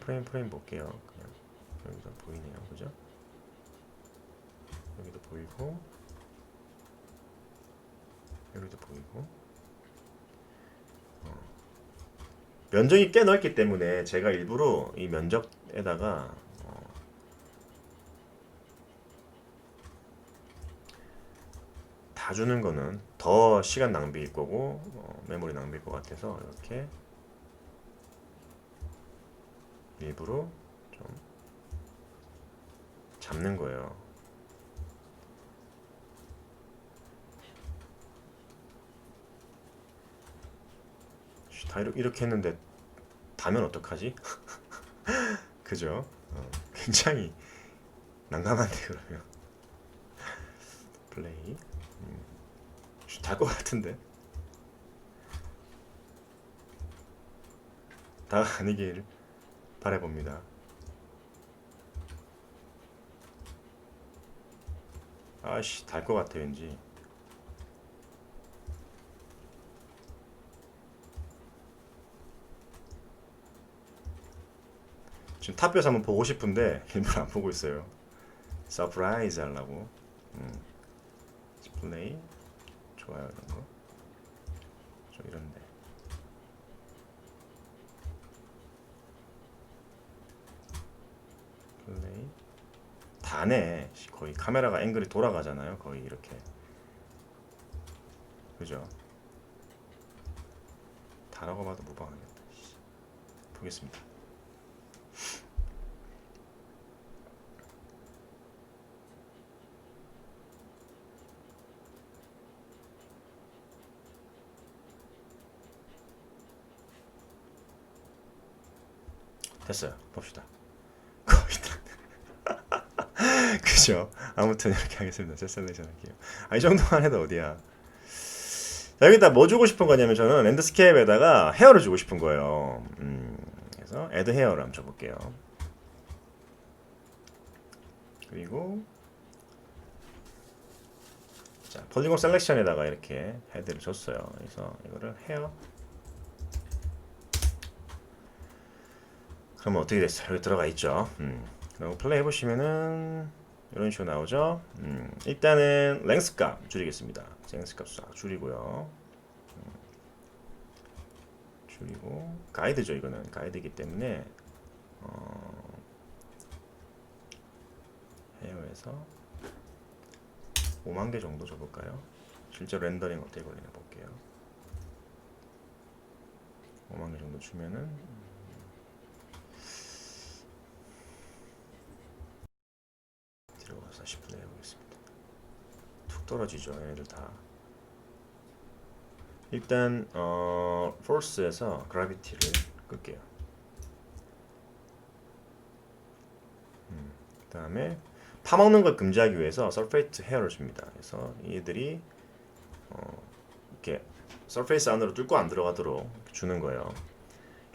볼게요. 그냥 여기도 보이네요, 그죠? 여기도 보이고 여기도 보이고. 면적이 꽤 넓기 때문에 제가 일부러 이 면적에다가 다 주는 거는 더 시간 낭비일 거고 메모리 낭비일 것 같아서 이렇게 일부러 좀 잡는 거예요. 다 이렇게 했는데 다면 어떡하지? 그죠? 굉장히 난감한데 그러면 플레이 달 것 같은데 다 아니길 바라봅니다. 아씨 달 것 같아 왠지. 지금 탑뷰에서 한번 보고 싶은데 일부러 안 보고 있어요. 서프라이즈 하려고. 디스플레이 좋아요 이런 거. 좀 이런데. 플레이 다네. 거의 카메라가 앵글이 돌아가잖아요. 거의 이렇게. 그죠? 다라고 봐도 무방하겠다. 보겠습니다. 됐어요. 봅시다. 거의 다. 그죠? 아무튼 이렇게 하겠습니다. 셀렉션 할게요. 이 정도만 해도 어디야. 자, 여기다 뭐 주고 싶은 거냐면 저는 랜드스케이프에다가 헤어를 주고 싶은 거예요. 그래서 애드 헤어를 한번 줘볼게요. 그리고 자 폴리곤 셀렉션에다가 이렇게 헤드를 줬어요. 그래서 이거를 헤어. 그러면 어떻게 됐어요? 여기 들어가 있죠. 그리고 플레이 해보시면은 이런 식으로 나오죠. 일단은 랭스 값 줄이겠습니다. 랭스 값 싹 줄이고요. 줄이고 가이드죠. 이거는 가이드이기 때문에 헤어에서 5만 개 정도 줘볼까요? 실제 렌더링 어떻게 걸리나 볼게요. 5만 개 정도 주면은 들어가서 다시 플레이 해보겠습니다. 툭 떨어지죠. 얘네들 다. 일단 포스에서 그라비티를 끌게요. 그 다음에 파먹는 걸 금지하기 위해서 서페이스 헤어를 줍니다. 그래서 얘들이 이렇게 서페이스 안으로 뚫고 안 들어가도록 주는 거예요.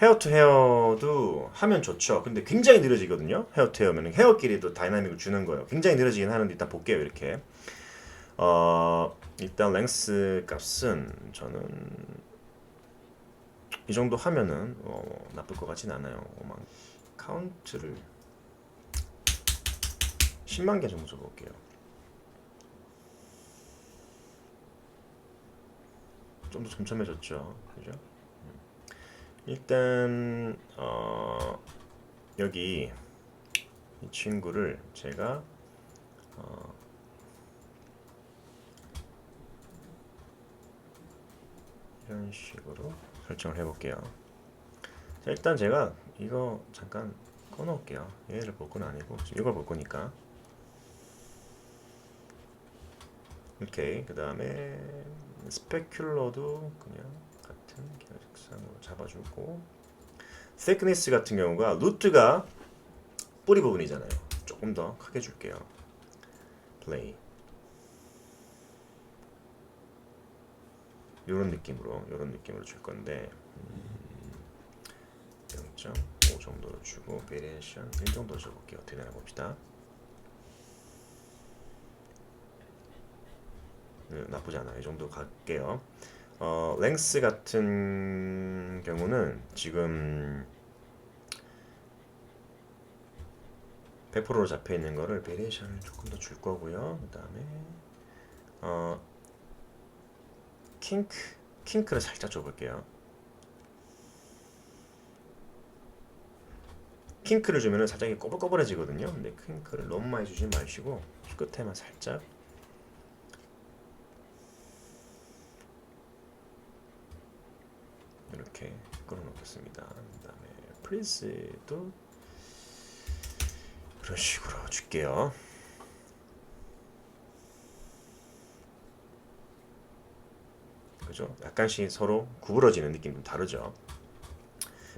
헤어 투 헤어도 하면 좋죠. 근데 굉장히 느려지거든요. 헤어 투 헤어면 헤어끼리도 다이나믹을 주는 거예요. 굉장히 느려지긴 하는데 일단 볼게요. 이렇게 일단 랭스 값은 저는 이 정도 하면은 나쁠 것 같진 않아요. 5만 카운트를 10만 개 정도 줘볼게요. 좀 더 촘촘해졌죠, 그죠? 일단 여기 이 친구를 제가 이런 식으로 설정을 해볼게요. 자, 일단 제가 이거 잠깐 꺼놓을게요. 얘를 볼 건 아니고 지금 이걸 볼 거니까. 오케이. 그 다음에 스페큘러도 그냥 같은 계획상으로 잡아주고, thickness 같은 경우가 루트가 뿌리 부분이잖아요. 조금 더 크게 줄게요. play. 요런 느낌으로 줄 건데 0.5 정도로 주고 variation 1 정도로 줘볼게요. 어떻게 되나 봅시다. 나쁘지 않아. 이 정도 갈게요. length 같은 경우는 지금 100%로 잡혀 있는 거를 variation을 조금 더 줄 거고요. 그 다음에 킹크를 살짝 줘볼게요. 킹크를 주면은 살짝 꼬불꼬불해지거든요. 근데 킹크를 너무 많이 주지 마시고 끝에만 살짝. 이렇게 끌어놓겠습니다. 그 다음에 프린스도 그런 식으로 줄게요. 그죠? 약간씩 서로 구부러지는 느낌 좀 다르죠.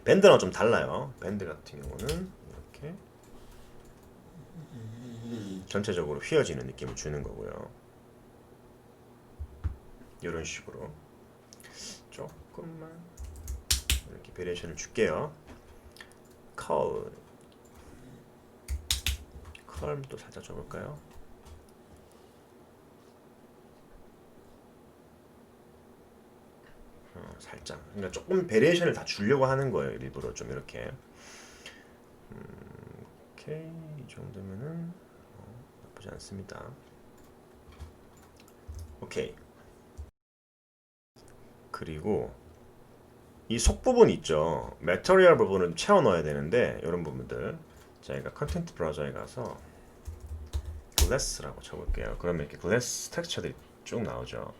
밴드랑 좀 달라요. 밴드 같은 경우는 이렇게 전체적으로 휘어지는 느낌을 주는 거고요. 이런 식으로 조금만 이렇게 베리에이션을 줄게요. 컬도 살짝 줘볼까요? 살짝. 그러니까 조금 베리에이션을 다 주려고 하는 거예요. 일부러 좀 이렇게. 오케이. 이 정도면은 나쁘지 않습니다. 오케이. 그리고 이 속 부분 있죠. 매터리얼 부분을 채워 넣어야 되는데 이런 부분들 저희가 컨텐트 브라우저에 가서 글래스라고 쳐볼게요. 그러면 이렇게 글래스 텍스처들이 쭉 나오죠.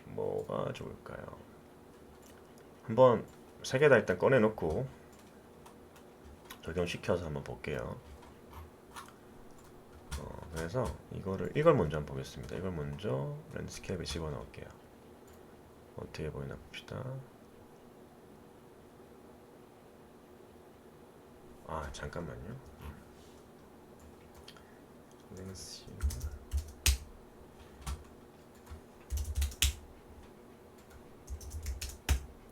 뭐가 좋을까요? 한번 세 개 다 일단 꺼내놓고 적용시켜서 한번 볼게요. 그래서 이걸 먼저 한번 보겠습니다. 이걸 먼저 랜드스케이프에 집어넣을게요. 어떻게 보이나 봅시다. 잠깐만요. 랭스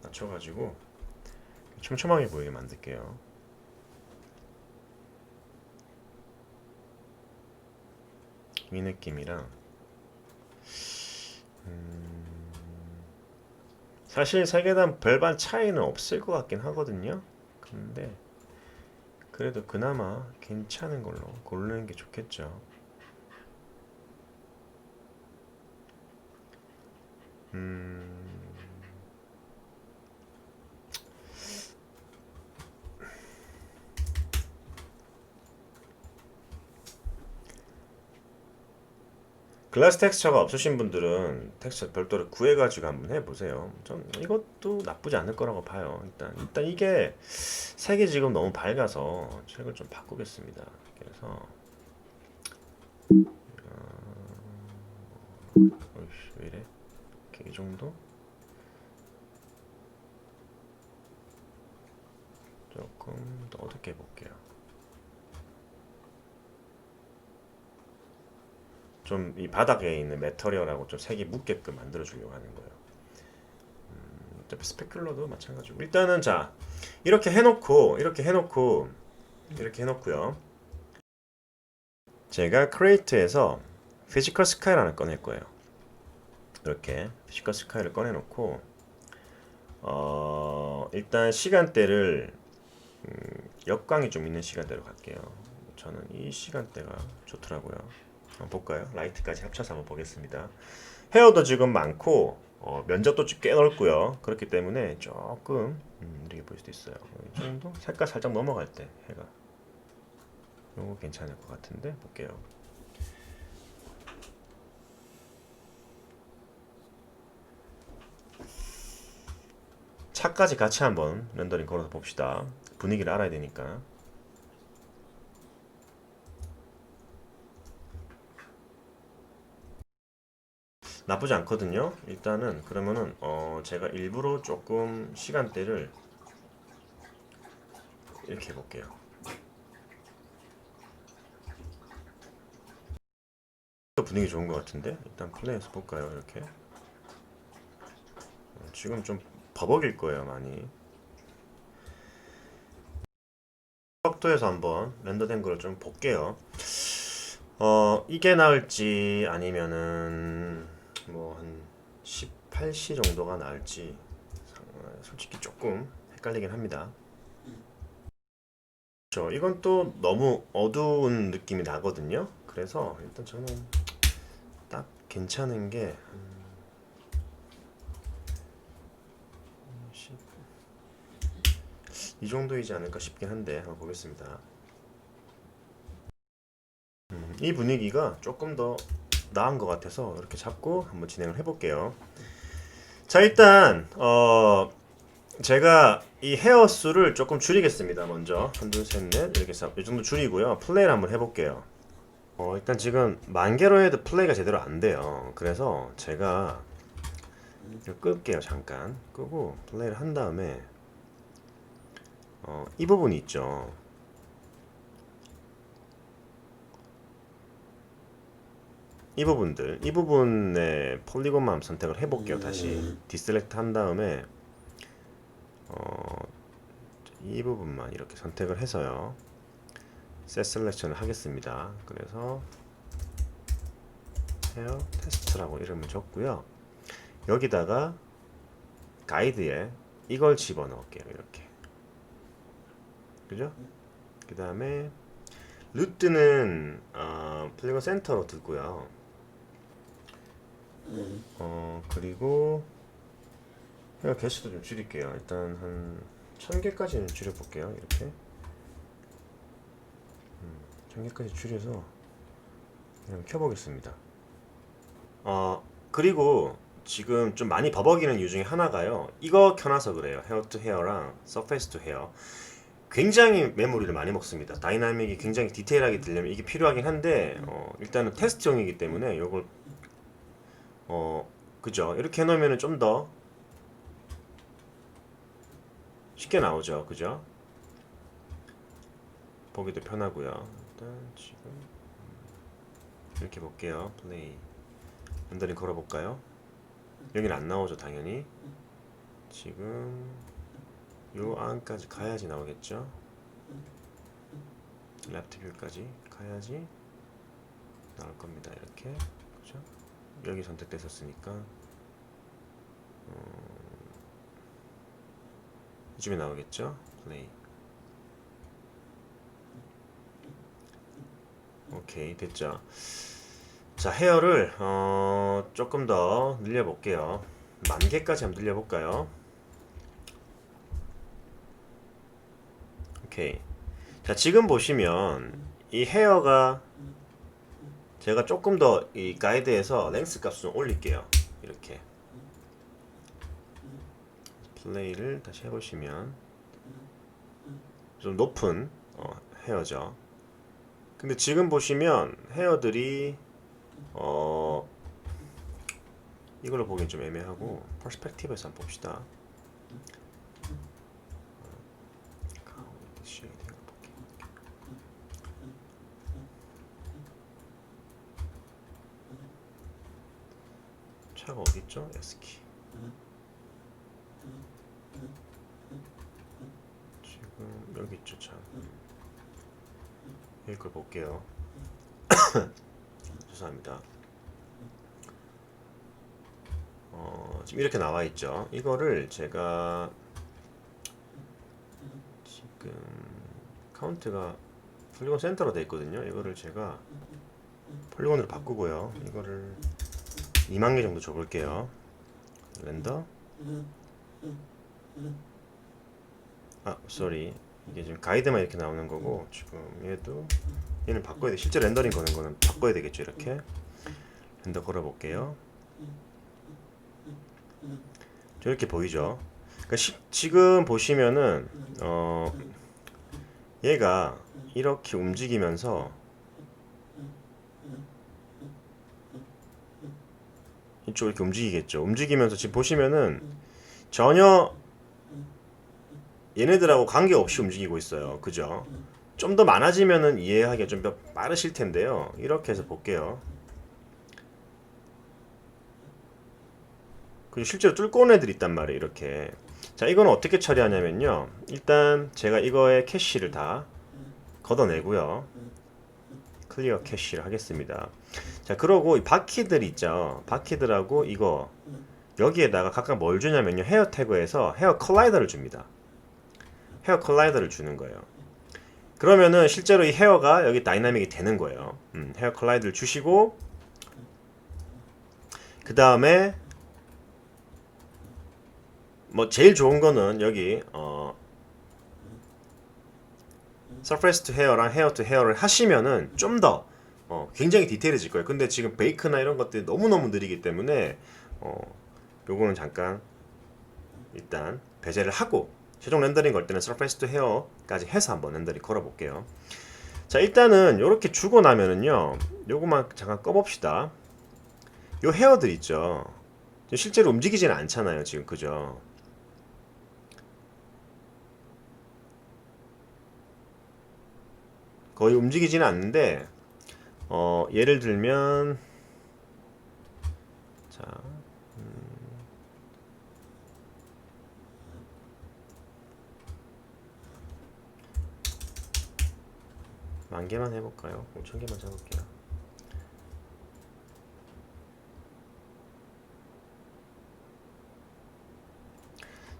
낮춰가지고 촘촘하게 보이게 만들게요. 이 느낌이랑 사실 세계단 별반 차이는 없을 것 같긴 하거든요. 근데 그래도 그나마 괜찮은 걸로 고르는 게 좋겠죠. 글라스 텍스처가 없으신 분들은 텍스처 별도로 구해가지고 한번 해보세요. 전 이것도 나쁘지 않을 거라고 봐요. 일단 이게 색이 지금 너무 밝아서 색을 좀 바꾸겠습니다. 그래서 왜 이래? 이렇게 이 정도? 조금 더 어둡게 해볼게요. 좀 이 바닥에 있는 매터리얼하고 좀 색이 묻게끔 만들어 주려고 하는 거예요. 어차피 스페큘러도 마찬가지고. 일단은 자 이렇게 해놓고요. 제가 크리에이트에서 피지컬 스카이를 하나 꺼낼 거예요. 이렇게 피지컬 스카이를 꺼내놓고 일단 시간대를 역광이 좀 있는 시간대로 갈게요. 저는 이 시간대가 좋더라고요. 한번 볼까요? 라이트까지 합쳐서 한번 보겠습니다. 헤어도 지금 많고 면적도 꽤 넓고요. 그렇기 때문에 조금 이렇게 보일 수도 있어요. 이 정도 색깔 살짝 넘어갈 때 해가 이거 괜찮을 것 같은데 볼게요. 하까지 같이 한번 렌더링 걸어서 봅시다. 분위기를 알아야 되니까. 나쁘지 않거든요. 일단은 그러면은 제가 일부러 조금 시간대를 이렇게 해볼게요. 또 분위기 좋은 것 같은데 일단 플레이해서 볼까요? 이렇게 지금 좀 버벅일 거예요 많이. 척도에서 한번 렌더된 걸 좀 볼게요. 이게 나을지 아니면은 뭐 한 18C 정도가 나을지 솔직히 조금 헷갈리긴 합니다. 그렇죠. 이건 또 너무 어두운 느낌이 나거든요. 그래서 일단 저는 딱 괜찮은 게 이 정도이지 않을까 싶긴 한데 한번 보겠습니다. 이 분위기가 조금 더 나은 것 같아서 이렇게 잡고 한번 진행을 해볼게요. 자 일단 제가 이 헤어 수를 조금 줄이겠습니다. 먼저 1, 2, 3, 4 이렇게 해서 이 정도 줄이고요. 플레이를 한번 해볼게요. 일단 지금 만 개로 해도 플레이가 제대로 안 돼요. 그래서 제가 이거 끌게요. 잠깐 끄고 플레이를 한 다음에 이 부분이 있죠. 이 부분들, 이 부분에 폴리곤만 선택을 해볼게요. 다시 디셀렉트 한 다음에 이 부분만 이렇게 선택을 해서요. 셋 셀렉션을 하겠습니다. 그래서 헤어 테스트라고 이름을 줬고요. 여기다가 가이드에 이걸 집어넣을게요. 이렇게. 그죠? 그 다음에 루트는 폴리곤 센터로 두고요. 그리고 헤어 개수도 좀 줄일게요. 일단 한 1000개까지는 줄여볼게요. 이렇게 1000개까지 줄여서 그냥 켜보겠습니다. 그리고 지금 좀 많이 버벅이는 이유 중에 하나가요. 이거 켜놔서 그래요. 헤어 투 헤어랑 서페이스 투 헤어. 굉장히 메모리를 많이 먹습니다. 다이나믹이 굉장히 디테일하게 들려면 이게 필요하긴 한데 일단은 테스트용이기 때문에 이걸 그죠? 이렇게 해놓으면 좀 더 쉽게 나오죠. 그죠? 보기도 편하고요. 일단 지금 이렇게 볼게요. 플레이 렌더링 걸어볼까요? 여기는 안 나오죠. 당연히 지금 요 안까지 가야지 나오겠죠. 랩트 뷰까지 가야지 나올 겁니다. 이렇게 그죠? 여기 선택됐었으니까 이쯤에 나오겠죠. 플레이. 오케이 됐죠. 자 헤어를 조금 더 늘려볼게요. 10,000개까지 한번 늘려볼까요? 오케이. 자 지금 보시면 이 헤어가 제가 조금 더 이 가이드에서 랭스 값을 좀 올릴게요. 이렇게 플레이를 다시 해보시면 좀 높은 헤어죠. 근데 지금 보시면 헤어들이 이걸로 보기엔 좀 애매하고 퍼스펙티브에서 한번 봅시다. 차가 어딨죠? S키. 지금 여기 있죠 차. 여기 걸 볼게요. 죄송합니다. 지금 이렇게 나와 있죠. 이거를 제가 지금 카운트가 폴리곤 센터로 되어 있거든요. 이거를 제가 폴리곤으로 바꾸고요. 이거를 20,000개 정도 줘볼게요. 렌더. sorry. 이게 지금 가이드만 이렇게 나오는 거고 지금 얘는 바꿔야 돼. 실제 렌더링 거는 거는 바꿔야 되겠죠. 이렇게 렌더 걸어볼게요. 이렇게 보이죠. 그러니까 지금 보시면은 얘가 이렇게 움직이면서 이쪽 이렇게 움직이겠죠. 움직이면서 지금 보시면은 전혀 얘네들하고 관계없이 움직이고 있어요. 그죠? 좀 더 많아지면은 이해하기가 좀 더 빠르실 텐데요. 이렇게 해서 볼게요. 그리고 실제로 뚫고 온 애들이 있단 말이에요. 이렇게. 자, 이거는 어떻게 처리하냐면요. 일단 제가 이거의 캐시를 다 걷어내고요. 클리어 캐시를 하겠습니다. 자, 그러고 이 바퀴들 있죠. 바퀴들하고 이거 여기에다가 각각 뭘 주냐면요. 헤어 태그에서 헤어 컬라이더를 줍니다. 헤어 컬라이더를 주는 거예요. 그러면은 실제로 이 헤어가 여기 다이나믹이 되는 거예요. 헤어 컬라이더를 주시고 그 다음에 뭐 제일 좋은 거는 여기 surface to hair랑 hair to hair를 하시면은 좀 더 굉장히 디테일해질 거예요. 근데 지금 베이크나 이런 것들이 너무너무 느리기 때문에 요거는 잠깐 일단 배제를 하고 최종 렌더링 걸 때는 surface to hair까지 해서 한번 렌더링 걸어 볼게요. 자, 일단은 요렇게 주고 나면은요. 요거만 잠깐 꺼 봅시다. 요 헤어들 있죠. 실제로 움직이지는 않잖아요, 지금. 그죠? 거의 움직이지는 않는데 예를 들면 자, 만 개만 해볼까요? 5천 개만 잡을게요.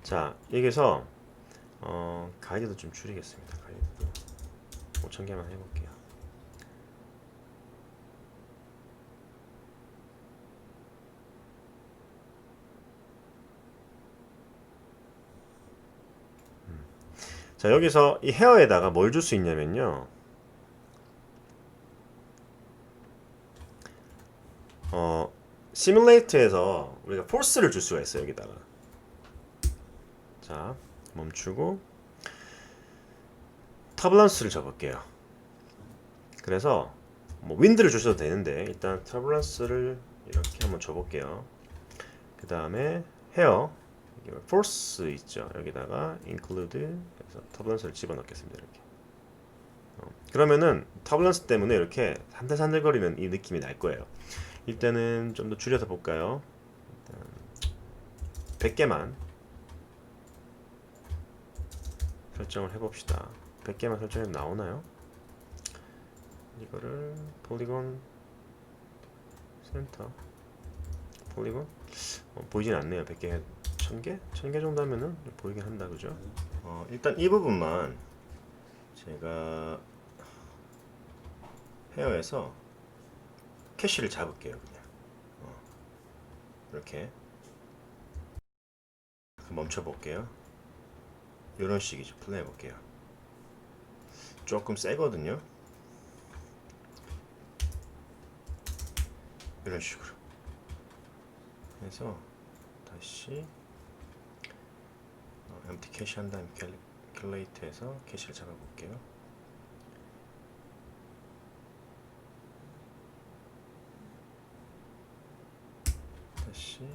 자, 여기서 가이드도 좀 줄이겠습니다. 가이드도 5천 개만 해볼게요. 자, 여기서 이 헤어에다가 뭘 줄 수 있냐면요. 시뮬레이터에서 우리가 포스를 줄 수가 있어요. 여기다가. 자, 멈추고 터블런스를 줘볼게요. 그래서 뭐 윈드를 주셔도 되는데 일단 터블런스를 이렇게 한번 줘볼게요. 그 다음에 헤어 force 있죠. 여기다가 include 그래서 터블런스를 집어넣겠습니다. 이렇게. 그러면은 터블런스 때문에 이렇게 산들산들거리는 이 느낌이 날 거예요. 일단은 좀 더 줄여서 볼까요? 일단 100개만 설정을 해봅시다. 100개만 설정해도 나오나요? 이거를 폴리곤 센터 폴리곤 보이진 않네요. 100개 1000개? 1000개 정도 하면은 보이긴 한다. 그죠? 일단 이 부분만 제가 헤어에서 캐시를 잡을게요. 그냥 이렇게 멈춰 볼게요. 이런 식이죠. 플레이 해볼게요. 조금 세거든요. 이런 식으로 해서 다시 empty 캐시 한 다음에 캘레이트해서 캐시를 잡아볼게요. 다시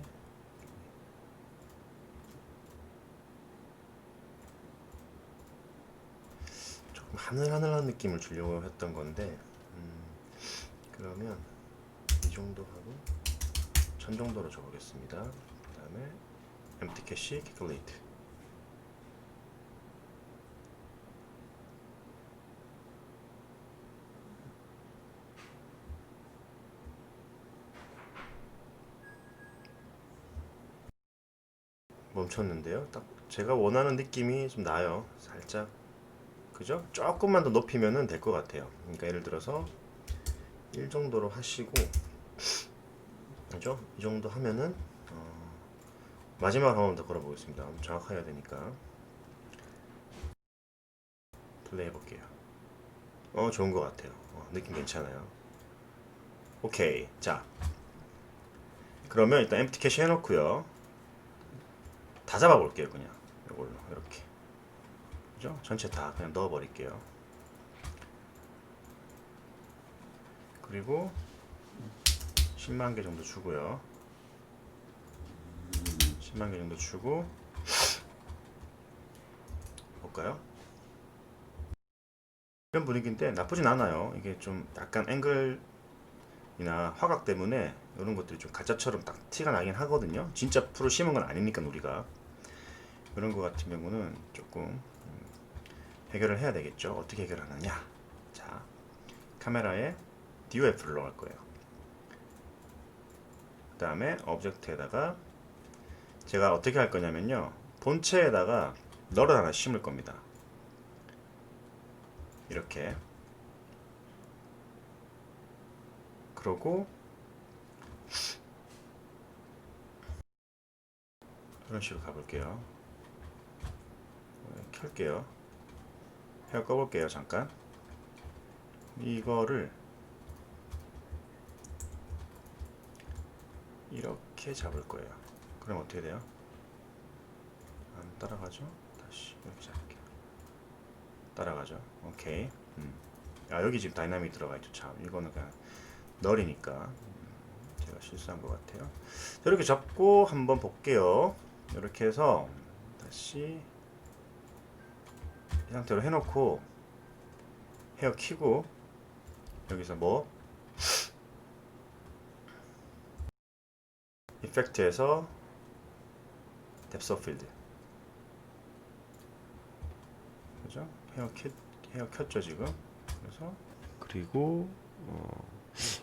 조금 하늘하늘한 느낌을 주려고 했던 건데 그러면 이 정도 하고 1000 정도로 줘보겠습니다. 그 다음에 empty 캐시 calculate 멈췄는데요. 딱 제가 원하는 느낌이 좀 나요. 살짝 그죠? 조금만 더 높이면은 될 것 같아요. 그러니까 예를 들어서 1 정도로 하시고 그죠? 이 정도 하면은 마지막 한 번 더 걸어보겠습니다. 정확해야 되니까 플레이 해볼게요. 좋은 것 같아요. 느낌 괜찮아요. 오케이. 자, 그러면 일단 empty 캐시 해놓고요. 다 잡아볼게요. 그냥 이걸로 이렇게, 그죠? 전체 다 그냥 넣어버릴게요. 그리고 10만 개 정도 주고요. 10만 개 정도 주고 볼까요? 이런 분위기인데 나쁘진 않아요. 이게 좀 약간 앵글이나 화각 때문에 이런 것들이 좀 가짜처럼 딱 티가 나긴 하거든요. 진짜 프로 심은 건 아니니까 우리가 이런 거 같은 경우는 조금 해결을 해야 되겠죠. 어떻게 해결하느냐? 자, 카메라에 DOF를 넣을 거예요. 그 다음에 오브젝트에다가 제가 어떻게 할 거냐면요, 본체에다가 널을 하나 심을 겁니다. 이렇게. 그러고 이런 식으로 가볼게요. 켤게요. 헤어 꺼볼게요. 잠깐. 이거를 이렇게 잡을 거예요. 그럼 어떻게 돼요? 안 따라가죠? 다시 이렇게 잡을게요. 따라가죠. 오케이. 아, 여기 지금 다이나믹 들어가 있죠. 참, 이거는 그냥 널이니까 제가 실수한 것 같아요. 이렇게 잡고 한번 볼게요. 이렇게 해서 다시 이 상태로 해놓고 헤어 키고 여기서 뭐 이펙트에서 뎁스 오브 필드, 그죠? 헤어 켰죠 지금. 그래서 그리고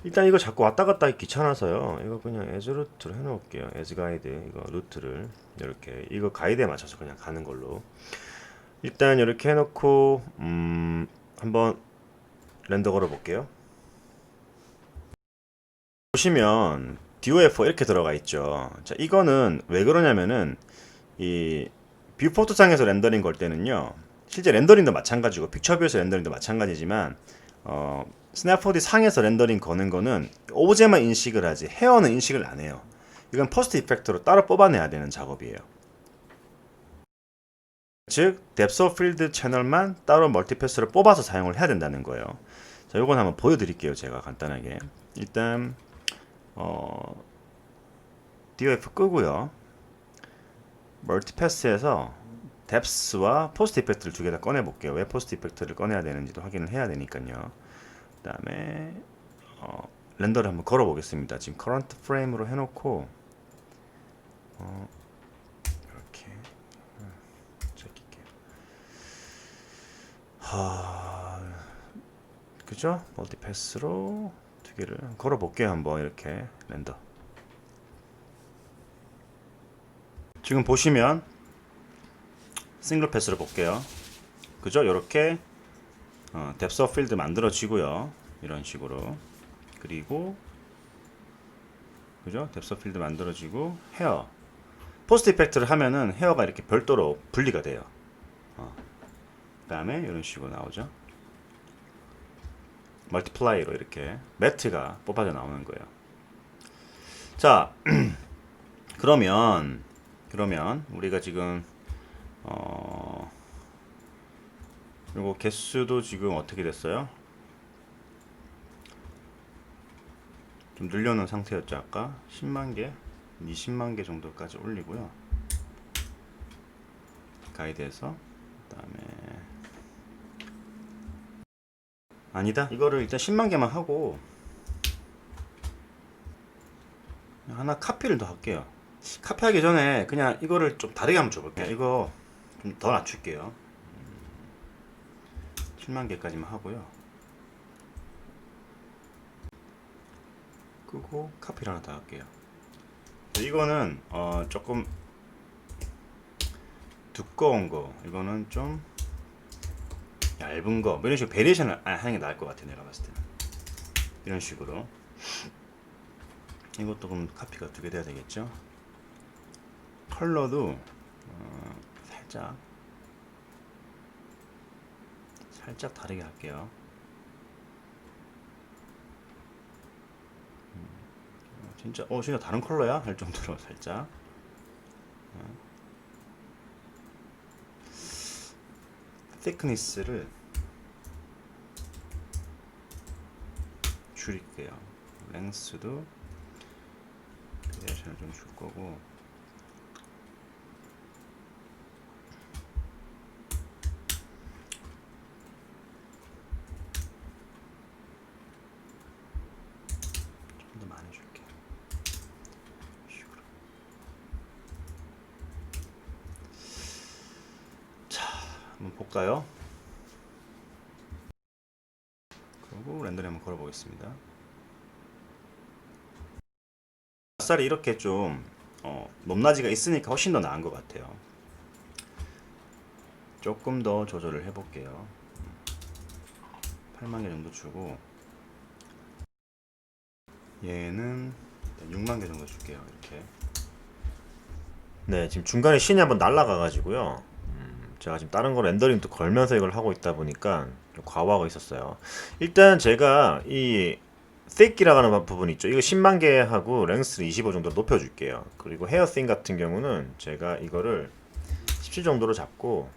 일단 이거 자꾸 왔다 갔다 하기 귀찮아서요. 이거 그냥 as 루트로 해놓을게요. as 가이드, 이거 루트를 이렇게, 이거 가이드에 맞춰서 그냥 가는 걸로. 일단 이렇게 해놓고 한번 렌더 걸어 볼게요. 보시면 DOF 이렇게 들어가 있죠. 자, 이거는 왜 그러냐면은 이 뷰포트상에서 렌더링 걸 때는요, 실제 렌더링도 마찬가지고 픽처뷰에서 렌더링도 마찬가지지만 스냅4D 상에서 렌더링 거는 거는 오브제만 인식을 하지 헤어는 인식을 안 해요. 이건 퍼스트 이펙터로 따로 뽑아내야 되는 작업이에요. 즉 뎁스 오브 필드 채널만 따로 멀티패스를 뽑아서 사용을 해야 된다는 거예요. 자, 요건 한번 보여드릴게요. 제가 간단하게. 일단 DOF 끄고요. 멀티패스에서 뎁스와 포스트 이펙트를 두 개 다 꺼내 볼게요. 왜 포스트 이펙트를 꺼내야 되는지도 확인을 해야 되니까요. 그 다음에 렌더를 한번 걸어 보겠습니다. 지금 커런트 프레임으로 해놓고 이렇게 제낄게요. 그죠? 멀티패스로 두 개를 걸어 볼게요. 한번 이렇게 렌더. 지금 보시면 싱글 패스를 볼게요. 그죠? 이렇게 뎁스 오브 필드 만들어지고요. 이런 식으로. 그리고 그죠? 뎁스 오브 필드 만들어지고 헤어. 포스트 이펙트를 하면은 헤어가 이렇게 별도로 분리가 돼요. 그 다음에 이런 식으로 나오죠. 멀티플라이로 이렇게 매트가 뽑아져 나오는 거예요. 자, 그러면 우리가 지금 요거 개수도 지금 어떻게 됐어요? 좀 늘려놓은 상태였죠. 아까 10만 개, 20만 개 정도까지 올리고요. 가이드에서 그다음에 아니다. 이거를 일단 10만 개만 하고 하나 카피를 더 할게요. 카피하기 전에 그냥 이거를 좀 다르게 한번 줘볼게요. 이거 좀 더 낮출게요. 7만 개까지만 하고요. 끄고 카피를 하나 더 할게요. 이거는 조금 두꺼운 거, 이거는 좀 얇은 거, 뭐 이런 식으로 베리에이션을 하는 게 나을 것 같아요. 내가 봤을 때는 이런 식으로. 이것도 그럼 카피가 두 개 돼야 되겠죠. 컬러도 살짝 다르게 할게요. 진짜 다른 컬러야 할 정도로 살짝. thickness를 줄일게요. length도 베리에이션을 좀 줄 거고, 좀 더 많이 줄게. 식으로. 자, 한번 볼까요? 그리고 렌더링 한번 걸어보겠습니다. 햇살이 이렇게 좀 높낮이가 있으니까 훨씬 더 나은 것 같아요. 조금 더 조절을 해볼게요. 8만 개 정도 주고, 얘는 6만 개 정도 줄게요. 이렇게. 네, 지금 중간에 신이 한번 날아가가지고요. 제가 지금 다른 거 렌더링도 걸면서 이걸 하고 있다 보니까 좀 과부하가 있었어요. 일단 제가 이 thick이라고 하는 부분 있죠. 이거 10만 개 하고 랭스를 25 정도로 높여줄게요. 그리고 헤어 thin 같은 경우는 제가 이거를 17 정도로 잡고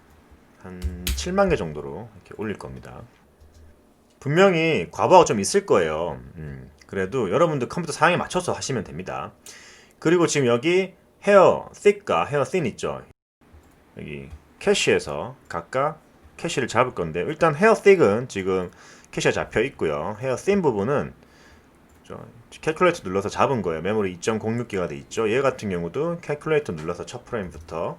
한 7만 개 정도로 이렇게 올릴 겁니다. 분명히 과부하가 좀 있을 거예요. 그래도 여러분들 컴퓨터 사양에 맞춰서 하시면 됩니다. 그리고 지금 여기 헤어 thick과 헤어 thin 있죠. 여기 캐시에서 각각 캐시를 잡을 건데, 일단 헤어 thick은 지금 캐시가 잡혀 있고요. 헤어 thin 부분은 캘큘레이터 눌러서 잡은 거예요. 메모리 2.06기가 돼 있죠. 얘 같은 경우도 캘큘레이터 눌러서 첫 프레임부터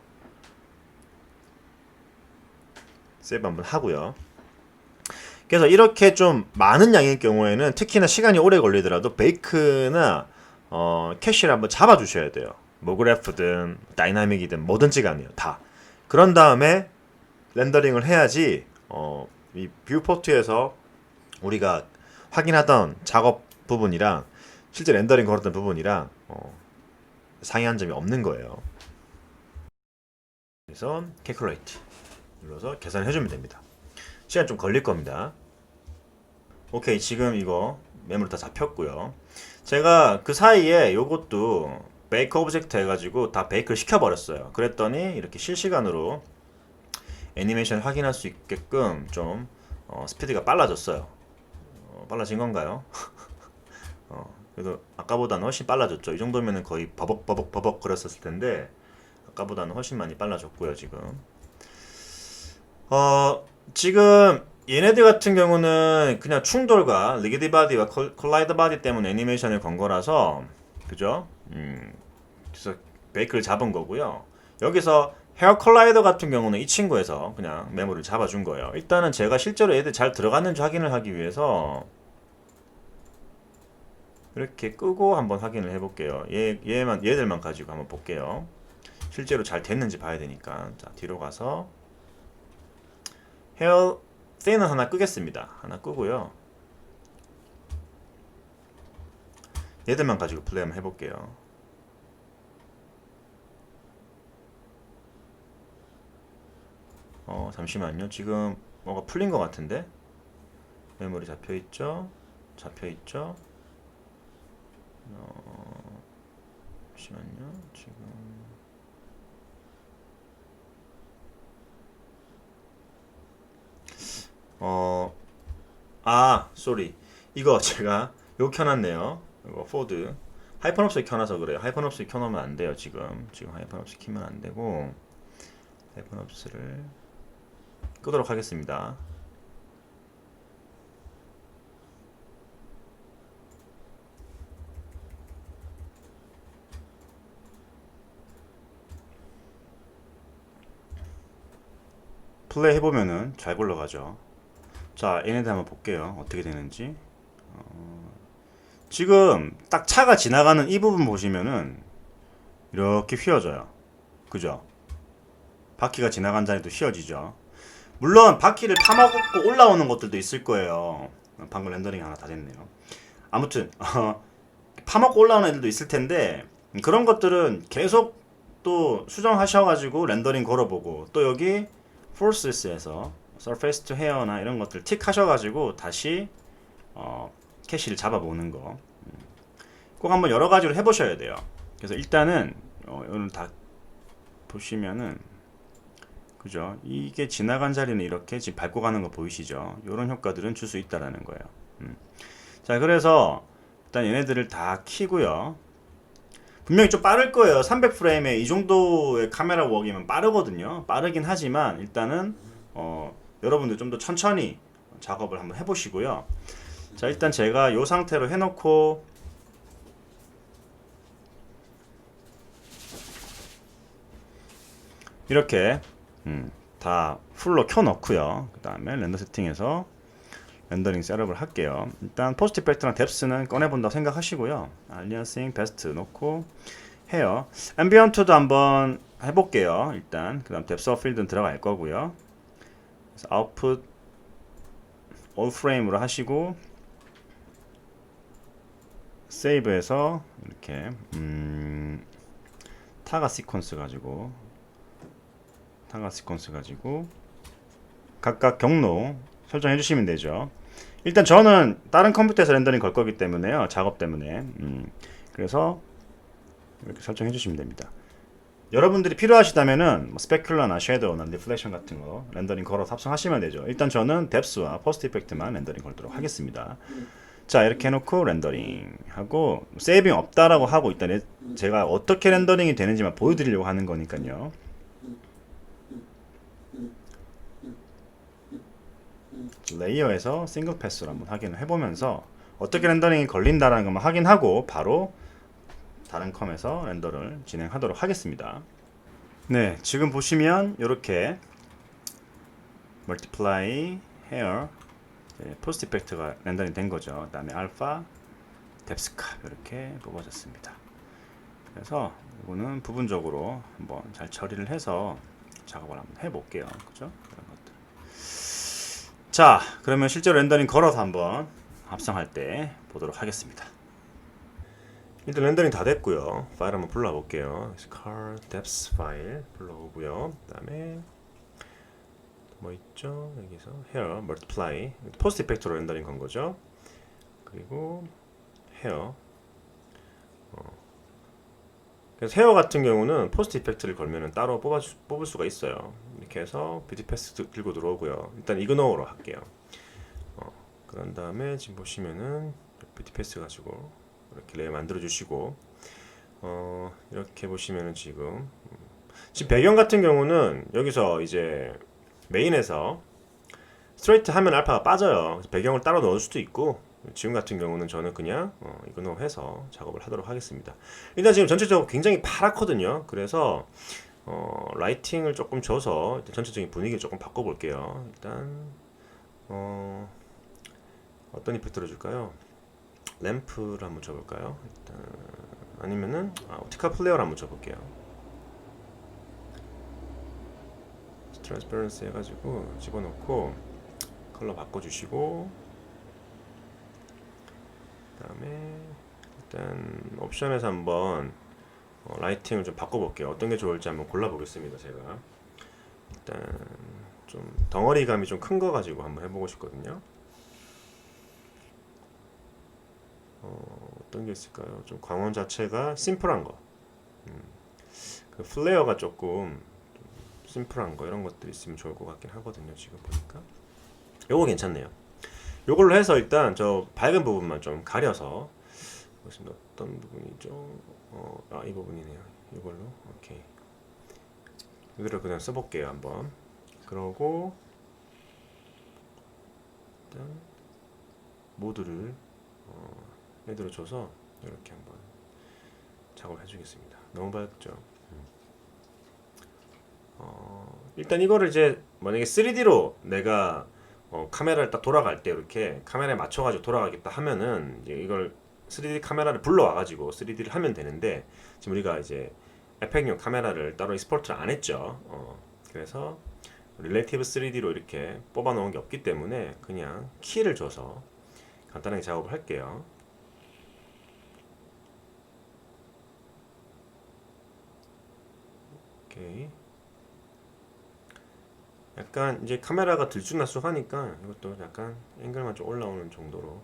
세이브 한번 하고요. 그래서 이렇게 좀 많은 양일 경우에는 특히나 시간이 오래 걸리더라도 베이크나 캐시를 한번 잡아 주셔야 돼요. 모그래프든 다이나믹이든 뭐든지 간에요. 다. 그런 다음에 렌더링을 해야지 이 뷰포트에서 우리가 확인하던 작업 부분이랑 실제 렌더링 걸었던 부분이랑 상이한 점이 없는 거예요. 그래서 calculate 눌러서 계산을 해주면 됩니다. 시간 좀 걸릴 겁니다. 오케이, 지금 이거 메모리 다 잡혔고요. 제가 그 사이에 요것도 베이크 오브젝트 해가지고 다 베이크를 시켜버렸어요. 그랬더니 이렇게 실시간으로 애니메이션 확인할 수 있게끔 좀 스피드가 빨라졌어요. 빨라진 건가요? 그래도 아까보다는 훨씬 빨라졌죠. 이 정도면은 거의 버벅 거렸었을 텐데 아까보다는 훨씬 많이 빨라졌고요. 지금 얘네들 같은 경우는 그냥 충돌과 리기드 바디와 콜라이더 바디 때문에 애니메이션을 건 거라서, 그죠? 그래서 베이크를 잡은 거고요. 여기서 헤어 컬라이더 같은 경우는 이 친구에서 그냥 메모리를 잡아준 거예요. 일단은 제가 실제로 얘들 잘 들어갔는지 확인을 하기 위해서 이렇게 끄고 한번 확인을 해볼게요. 얘들만 가지고 한번 볼게요. 실제로 잘 됐는지 봐야 되니까. 자, 뒤로 가서 헤어 셋은 하나 끄겠습니다. 하나 끄고요. 얘들만 가지고 플레이 한번 해볼게요. 잠시만요. 지금 뭐가 풀린 것 같은데? 메모리 잡혀있죠? 잡혀있죠? 잠시만요. 지금 쏘리. 이거 제가 요 켜놨네요. 이거 포드 하이퍼놉스 켜놔서 그래요. 하이퍼놉스 켜놓으면 안 돼요. 지금 하이퍼놉스 키면 안 되고 하이퍼놉스를 끄도록 하겠습니다. 플레이 해보면은 잘 굴러가죠. 자, 얘네들 한번 볼게요. 어떻게 되는지. 지금 딱 차가 지나가는 이 부분 보시면은 이렇게 휘어져요. 그죠? 바퀴가 지나간 자리도 휘어지죠. 물론 바퀴를 파먹고 올라오는 것들도 있을 거예요. 방금 렌더링 하나 다 됐네요. 아무튼 파먹고 올라오는 애들도 있을 텐데, 그런 것들은 계속 또 수정하셔가지고 렌더링 걸어보고, 또 여기 Forces에서 Surface to Hair나 이런 것들 틱 하셔가지고 다시 캐시를 잡아보는 거 꼭 한번 여러 가지로 해보셔야 돼요. 그래서 일단은 오늘 다 보시면은 그죠? 이게 지나간 자리는 이렇게 지금 밟고 가는 거 보이시죠? 이런 효과들은 줄 수 있다라는 거예요. 자, 그래서 일단 얘네들을 다 키고요. 분명히 좀 빠를 거예요. 300프레임에 이 정도의 카메라 웍이면 빠르거든요. 빠르긴 하지만 일단은 여러분들 좀 더 천천히 작업을 한번 해보시고요. 자, 일단 제가 이 상태로 해놓고 이렇게 다 풀로 켜놓고요. 그 다음에 렌더 세팅에서 렌더링 셋업을 할게요. 일단 포스트 이펙트랑 뎁스는 꺼내본다고 생각하시고요. 알리아싱 베스트 놓고 해요. 앰비언트도 한번 해볼게요. 일단 그 다음 뎁스 필드는 들어갈 거고요. 그래서 아웃풋 올 프레임으로 하시고 세이브해서 이렇게 타가 시퀀스 가지고 각각 경로 설정해 주시면 되죠. 일단 저는 다른 컴퓨터에서 렌더링 걸 거기 때문에요. 작업 때문에. 그래서 이렇게 설정해 주시면 됩니다. 여러분들이 필요하시다면은 뭐 스페큘러나 섀도우나 리플렉션 같은 거 렌더링 걸어서 합성하시면 되죠. 일단 저는 뎁스와 포스트 이펙트만 렌더링 걸도록 하겠습니다. 자, 이렇게 해놓고 렌더링 하고 세이빙 없다라고 하고 일단 제가 어떻게 렌더링이 되는지만 보여드리려고 하는 거니까요. 레이어에서 싱글 패스로 한번 확인을 해보면서 어떻게 렌더링이 걸린다라는 것만 확인하고 바로 다른 컴에서 렌더를 진행하도록 하겠습니다. 네, 지금 보시면 이렇게 멀티플라이, 헤어, 포스트 이펙트가 렌더링 된 거죠. 그 다음에 알파, 뎁스카 이렇게 뽑아졌습니다. 그래서 이거는 부분적으로 한번 잘 처리를 해서 작업을 한번 해볼게요. 그죠? 이런 것들. 자, 그러면 실제로 렌더링 걸어서 한번 합성할 때 보도록 하겠습니다. 일단 렌더링 다 됐고요. 파일 한번 불러볼게요. car depth 파일 불러오고요. 그 다음에 뭐 있죠? 여기서 hair multiply 포스트 이펙트로 렌더링 건 거죠. 그리고 hair 그래서 헤어 같은 경우는 포스트 이펙트를 걸면은 따로 뽑을 수가 있어요. 이렇게 해서 뷰티 패스 들고 들어오고요. 일단 이그노어로 할게요. 그런 다음에 지금 보시면은 뷰티 패스 가지고 이렇게 레이어 만들어 주시고 이렇게 보시면은 지금 배경 같은 경우는 여기서 이제 메인에서 스트레이트 하면 알파가 빠져요. 그래서 배경을 따로 넣을 수도 있고 지금 같은 경우는 저는 그냥 이거 해서 작업을 하도록 하겠습니다. 일단 지금 전체적으로 굉장히 파랗거든요. 그래서 라이팅을 조금 줘서 일단 전체적인 분위기를 조금 바꿔볼게요. 일단 어떤 이펙트를 줄까요? 램프를 한번 줘볼까요? 일단 아니면은 옵티컬 플레어를 한번 줘볼게요. 트랜스퍼런시 해가지고 집어넣고 컬러 바꿔주시고 그 다음에 일단 옵션에서 한번 라이팅을 좀 바꿔볼게요. 어떤 게 좋을지 한번 골라보겠습니다. 제가 일단 좀 덩어리감이 좀 큰 거 가지고 한번 해보고 싶거든요. 어떤 게 있을까요? 좀 광원 자체가 심플한 거, 그 플레어가 조금 심플한 거 이런 것들이 있으면 좋을 것 같긴 하거든요. 지금 보니까 요거 괜찮네요. 요걸로 해서 일단 저 밝은 부분만 좀 가려서 보시면 어떤 부분이죠? 이 부분이네요. 이걸로 오케이. 이거를 그냥 써볼게요 한번. 그러고 일단 모드를 얘들로 줘서 이렇게 한번 작업을 해주겠습니다. 너무 밝죠? 일단 이거를 이제 만약에 3D로 내가 카메라를 딱 돌아갈 때 이렇게 카메라에 맞춰가지고 돌아가겠다 하면은 이제 이걸 3D 카메라를 불러와가지고 3D를 하면 되는데 지금 우리가 이제 에펙용 카메라를 따로 익스포트를 안 했죠. 그래서 릴레이티브 3D로 이렇게 뽑아 놓은 게 없기 때문에 그냥 키를 줘서 간단하게 작업을 할게요. 오케이. 약간 이제 카메라가 들쭉날쭉하니까 이것도 약간 앵글만 좀 올라오는 정도로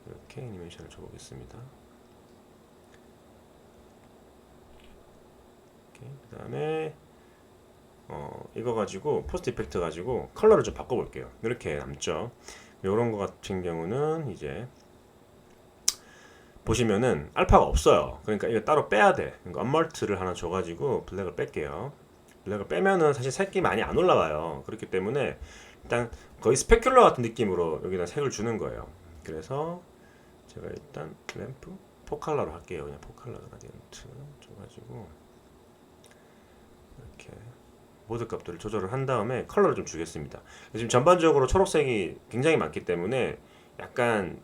이렇게 애니메이션을 줘보겠습니다. 그 다음에 이거 가지고 포스트 이펙트 가지고 컬러를 좀 바꿔볼게요. 이렇게 남죠. 이런 거 같은 경우는 이제 보시면은 알파가 없어요. 그러니까 이거 따로 빼야 돼. 그러니까 언멀트를 하나 줘가지고 블랙을 뺄게요. 블랙을 빼면은 사실 색이 많이 안 올라와요. 그렇기 때문에 일단 거의 스페큘러 같은 느낌으로 여기다 색을 주는 거예요. 그래서 제가 일단 램프 포칼라로 할게요. 그냥 포칼라 그라디언트 줘가지고 이렇게 모드 값들을 조절을 한 다음에 컬러를 좀 주겠습니다. 지금 전반적으로 초록색이 굉장히 많기 때문에 약간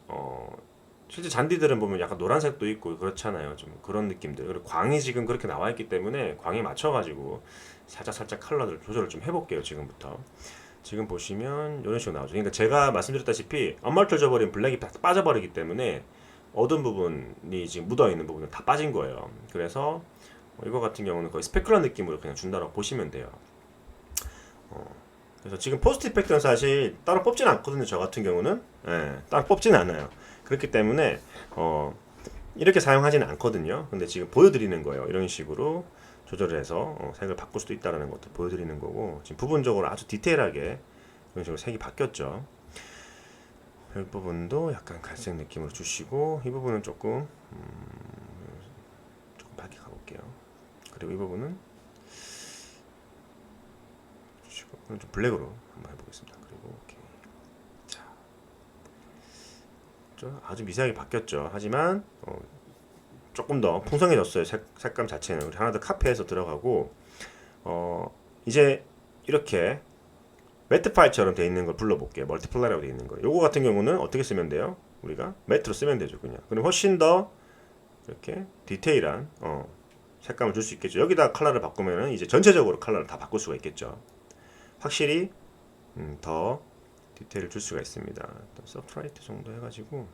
실제 잔디들은 보면 약간 노란색도 있고 그렇잖아요. 좀 그런 느낌들. 그리고 광이 지금 그렇게 나와 있기 때문에 광에 맞춰가지고 살짝 컬러들 조절을 좀 해볼게요. 지금부터. 지금 보시면 이런 식으로 나오죠. 그러니까 제가 말씀드렸다시피 언멀트 줘버린 블랙이 다 빠져버리기 때문에 어두운 부분이 지금 묻어있는 부분은 다 빠진 거예요. 그래서 이거 같은 경우는 거의 스페큘러 느낌으로 그냥 준다고 보시면 돼요. 그래서 지금 포스트 이펙트는 사실 따로 뽑지는 않거든요. 저 같은 경우는 따로 뽑지는 않아요. 그렇기 때문에 이렇게 사용하지는 않거든요. 근데 지금 보여드리는 거예요. 이런 식으로 조절을 해서 색을 바꿀 수도 있다는 것도 보여드리는 거고, 지금 부분적으로 아주 디테일하게 이런 식으로 색이 바뀌었죠. 이 부분도 약간 갈색 느낌으로 주시고, 이 부분은 조금 밝게 가볼게요. 그리고 이 부분은 주시고, 좀 블랙으로 한번 해보겠습니다. 그리고 오케이. 자, 아주 미세하게 바뀌었죠. 하지만 조금 더 풍성해졌어요. 색감 자체는. 우리 하나 더 카페에서 들어가고 이제 이렇게 매트 파일처럼 되어 있는 걸 불러볼게요. 멀티플라이라고 되어 있는 거. 요거 같은 경우는 어떻게 쓰면 돼요? 우리가 매트로 쓰면 되죠. 그냥. 그럼 훨씬 더 이렇게 디테일한 색감을 줄 수 있겠죠. 여기다 컬러를 바꾸면은 이제 전체적으로 컬러를 다 바꿀 수가 있겠죠. 확실히 더 디테일을 줄 수가 있습니다. 서브트라이트 정도 해가지고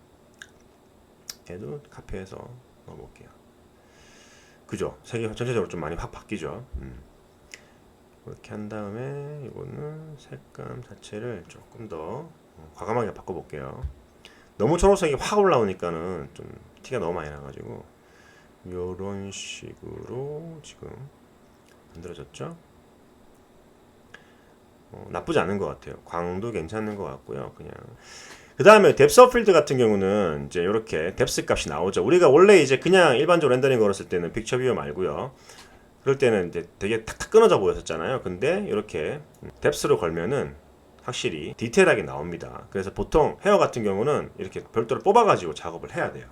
얘도 카페에서 넣어볼게요. 그죠? 색이 전체적으로 좀 많이 확 바뀌죠. 이렇게 한 다음에 이거는 색감 자체를 조금 더 과감하게 바꿔볼게요. 너무 초록색이 확 올라오니까는 좀 티가 너무 많이 나가지고 이런 식으로 지금 만들어졌죠. 나쁘지 않은 것 같아요. 광도 괜찮은 것 같고요. 그냥 그 다음에 뎁스 오브 필드 같은 경우는 이제 이렇게 뎁스 값이 나오죠. 우리가 원래 이제 그냥 일반적으로 렌더링 걸었을 때는 픽처 뷰어 말고요. 그럴 때는 이제 되게 탁탁 끊어져 보였었잖아요. 근데 이렇게 뎁스로 걸면은 확실히 디테일하게 나옵니다. 그래서 보통 헤어 같은 경우는 이렇게 별도로 뽑아가지고 작업을 해야 돼요.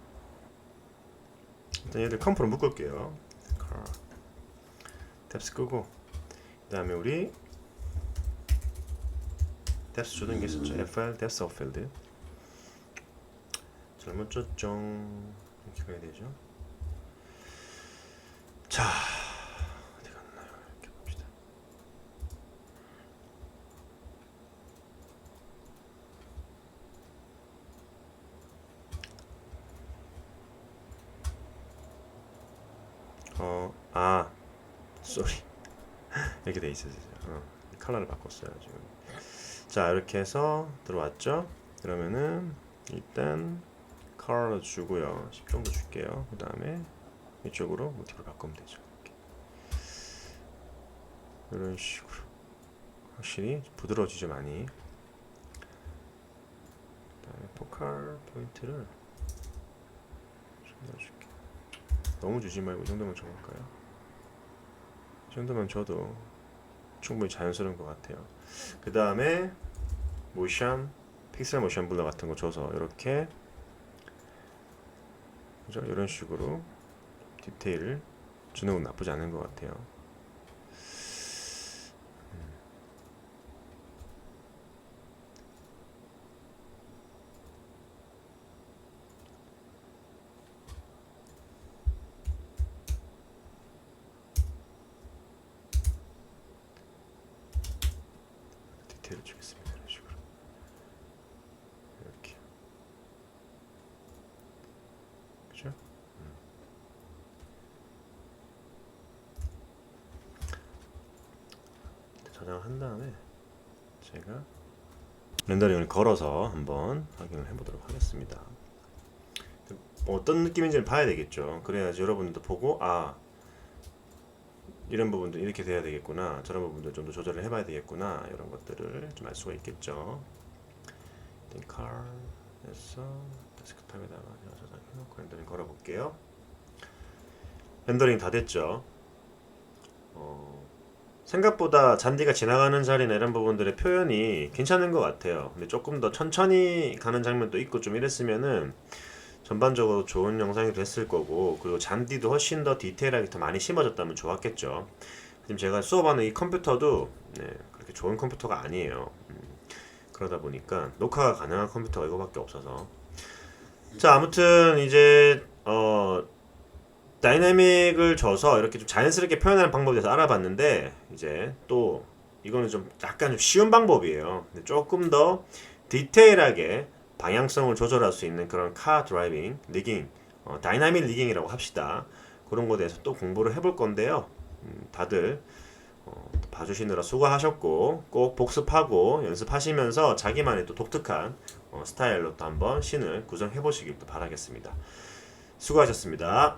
일단 얘들 컴프로 묶을게요. 뎁스 끄고 그 다음에 우리 뎁스 주는 게 있었죠. FL 뎁스 오브 필드. 잘못 줬죠. 이렇게 가야 되죠. 자, 어디 갔나요? 이렇게 봅시다. 쏘리. 이렇게 돼 있었죠. 컬러를 바꿨어요 지금. 자, 이렇게 해서 들어왔죠. 그러면은 일단 컬러 주고요. 10 정도 줄게요. 그 다음에 이쪽으로 모티브를 바꾸면 되죠. 이렇게. 이런 식으로 확실히 부드러워지죠 많이. 그 다음에 포칼 포인트를 좀 넣어줄게요. 너무 주지 말고 이 정도만 줘볼까요? 이 정도만 줘도 충분히 자연스러운 것 같아요. 그 다음에 모션, 픽셀 모션 블러 같은 거 줘서 이렇게 그죠? 이런 식으로 디테일을 주는 건 나쁘지 않은 것 같아요. 디테일을 주겠습니다. 이런 식으로 이렇게 그죠? 저장을 한 다음에 제가 렌더링을 걸어서 한번 확인을 해보도록 하겠습니다. 어떤 느낌인지를 봐야 되겠죠. 그래야지 여러분들도 보고 이런 부분도 이렇게 돼야 되겠구나, 저런 부분도 좀 더 조절을 해봐야 되겠구나, 이런 것들을 좀 알 수가 있겠죠. car.에서 데스크탑에다가 저장해놓고 렌더링 걸어볼게요. 렌더링 다 됐죠. 생각보다 잔디가 지나가는 자리나 이런 부분들의 표현이 괜찮은 것 같아요. 근데 조금 더 천천히 가는 장면도 있고 좀 이랬으면은 전반적으로 좋은 영상이 됐을 거고, 그리고 잔디도 훨씬 더 디테일하게 더 많이 심어졌다면 좋았겠죠. 지금 제가 수업하는 이 컴퓨터도 그렇게 좋은 컴퓨터가 아니에요. 그러다 보니까 녹화가 가능한 컴퓨터가 이거밖에 없어서. 자, 아무튼 이제 다이내믹을 줘서 이렇게 좀 자연스럽게 표현하는 방법에 대해서 알아봤는데, 이제 또 이거는 좀 약간 좀 쉬운 방법이에요. 근데 조금 더 디테일하게 방향성을 조절할 수 있는 그런 카 드라이빙, 리깅, 다이나믹 리깅이라고 합시다. 그런 거에 대해서 또 공부를 해볼 건데요. 다들 봐주시느라 수고하셨고, 꼭 복습하고 연습하시면서 자기만의 또 독특한 스타일로 또 한번 씬을 구성해 보시길 또 바라겠습니다. 수고하셨습니다.